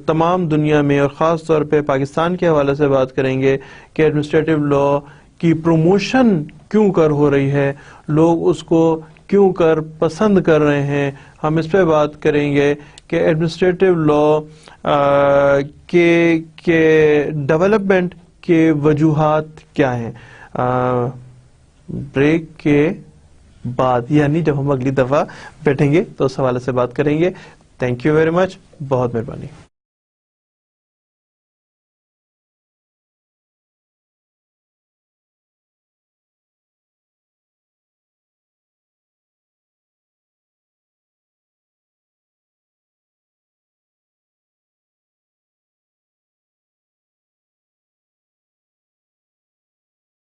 تمام دنیا میں, اور خاص طور پہ پاکستان کے حوالے سے بات کریں گے کہ ایڈمنسٹریٹو لا کی پروموشن کیوں کر ہو رہی ہے, لوگ اس کو کیوں کر پسند کر رہے ہیں. ہم اس پہ بات کریں گے کہ ایڈمنسٹریٹو لا کے ڈیولپمنٹ کے وجوہات کیا ہیں. بریک کے بعد, یعنی جب ہم اگلی دفعہ بیٹھیں گے تو اس حوالے سے بات کریں گے. Thank you very much. بہت مہربانی.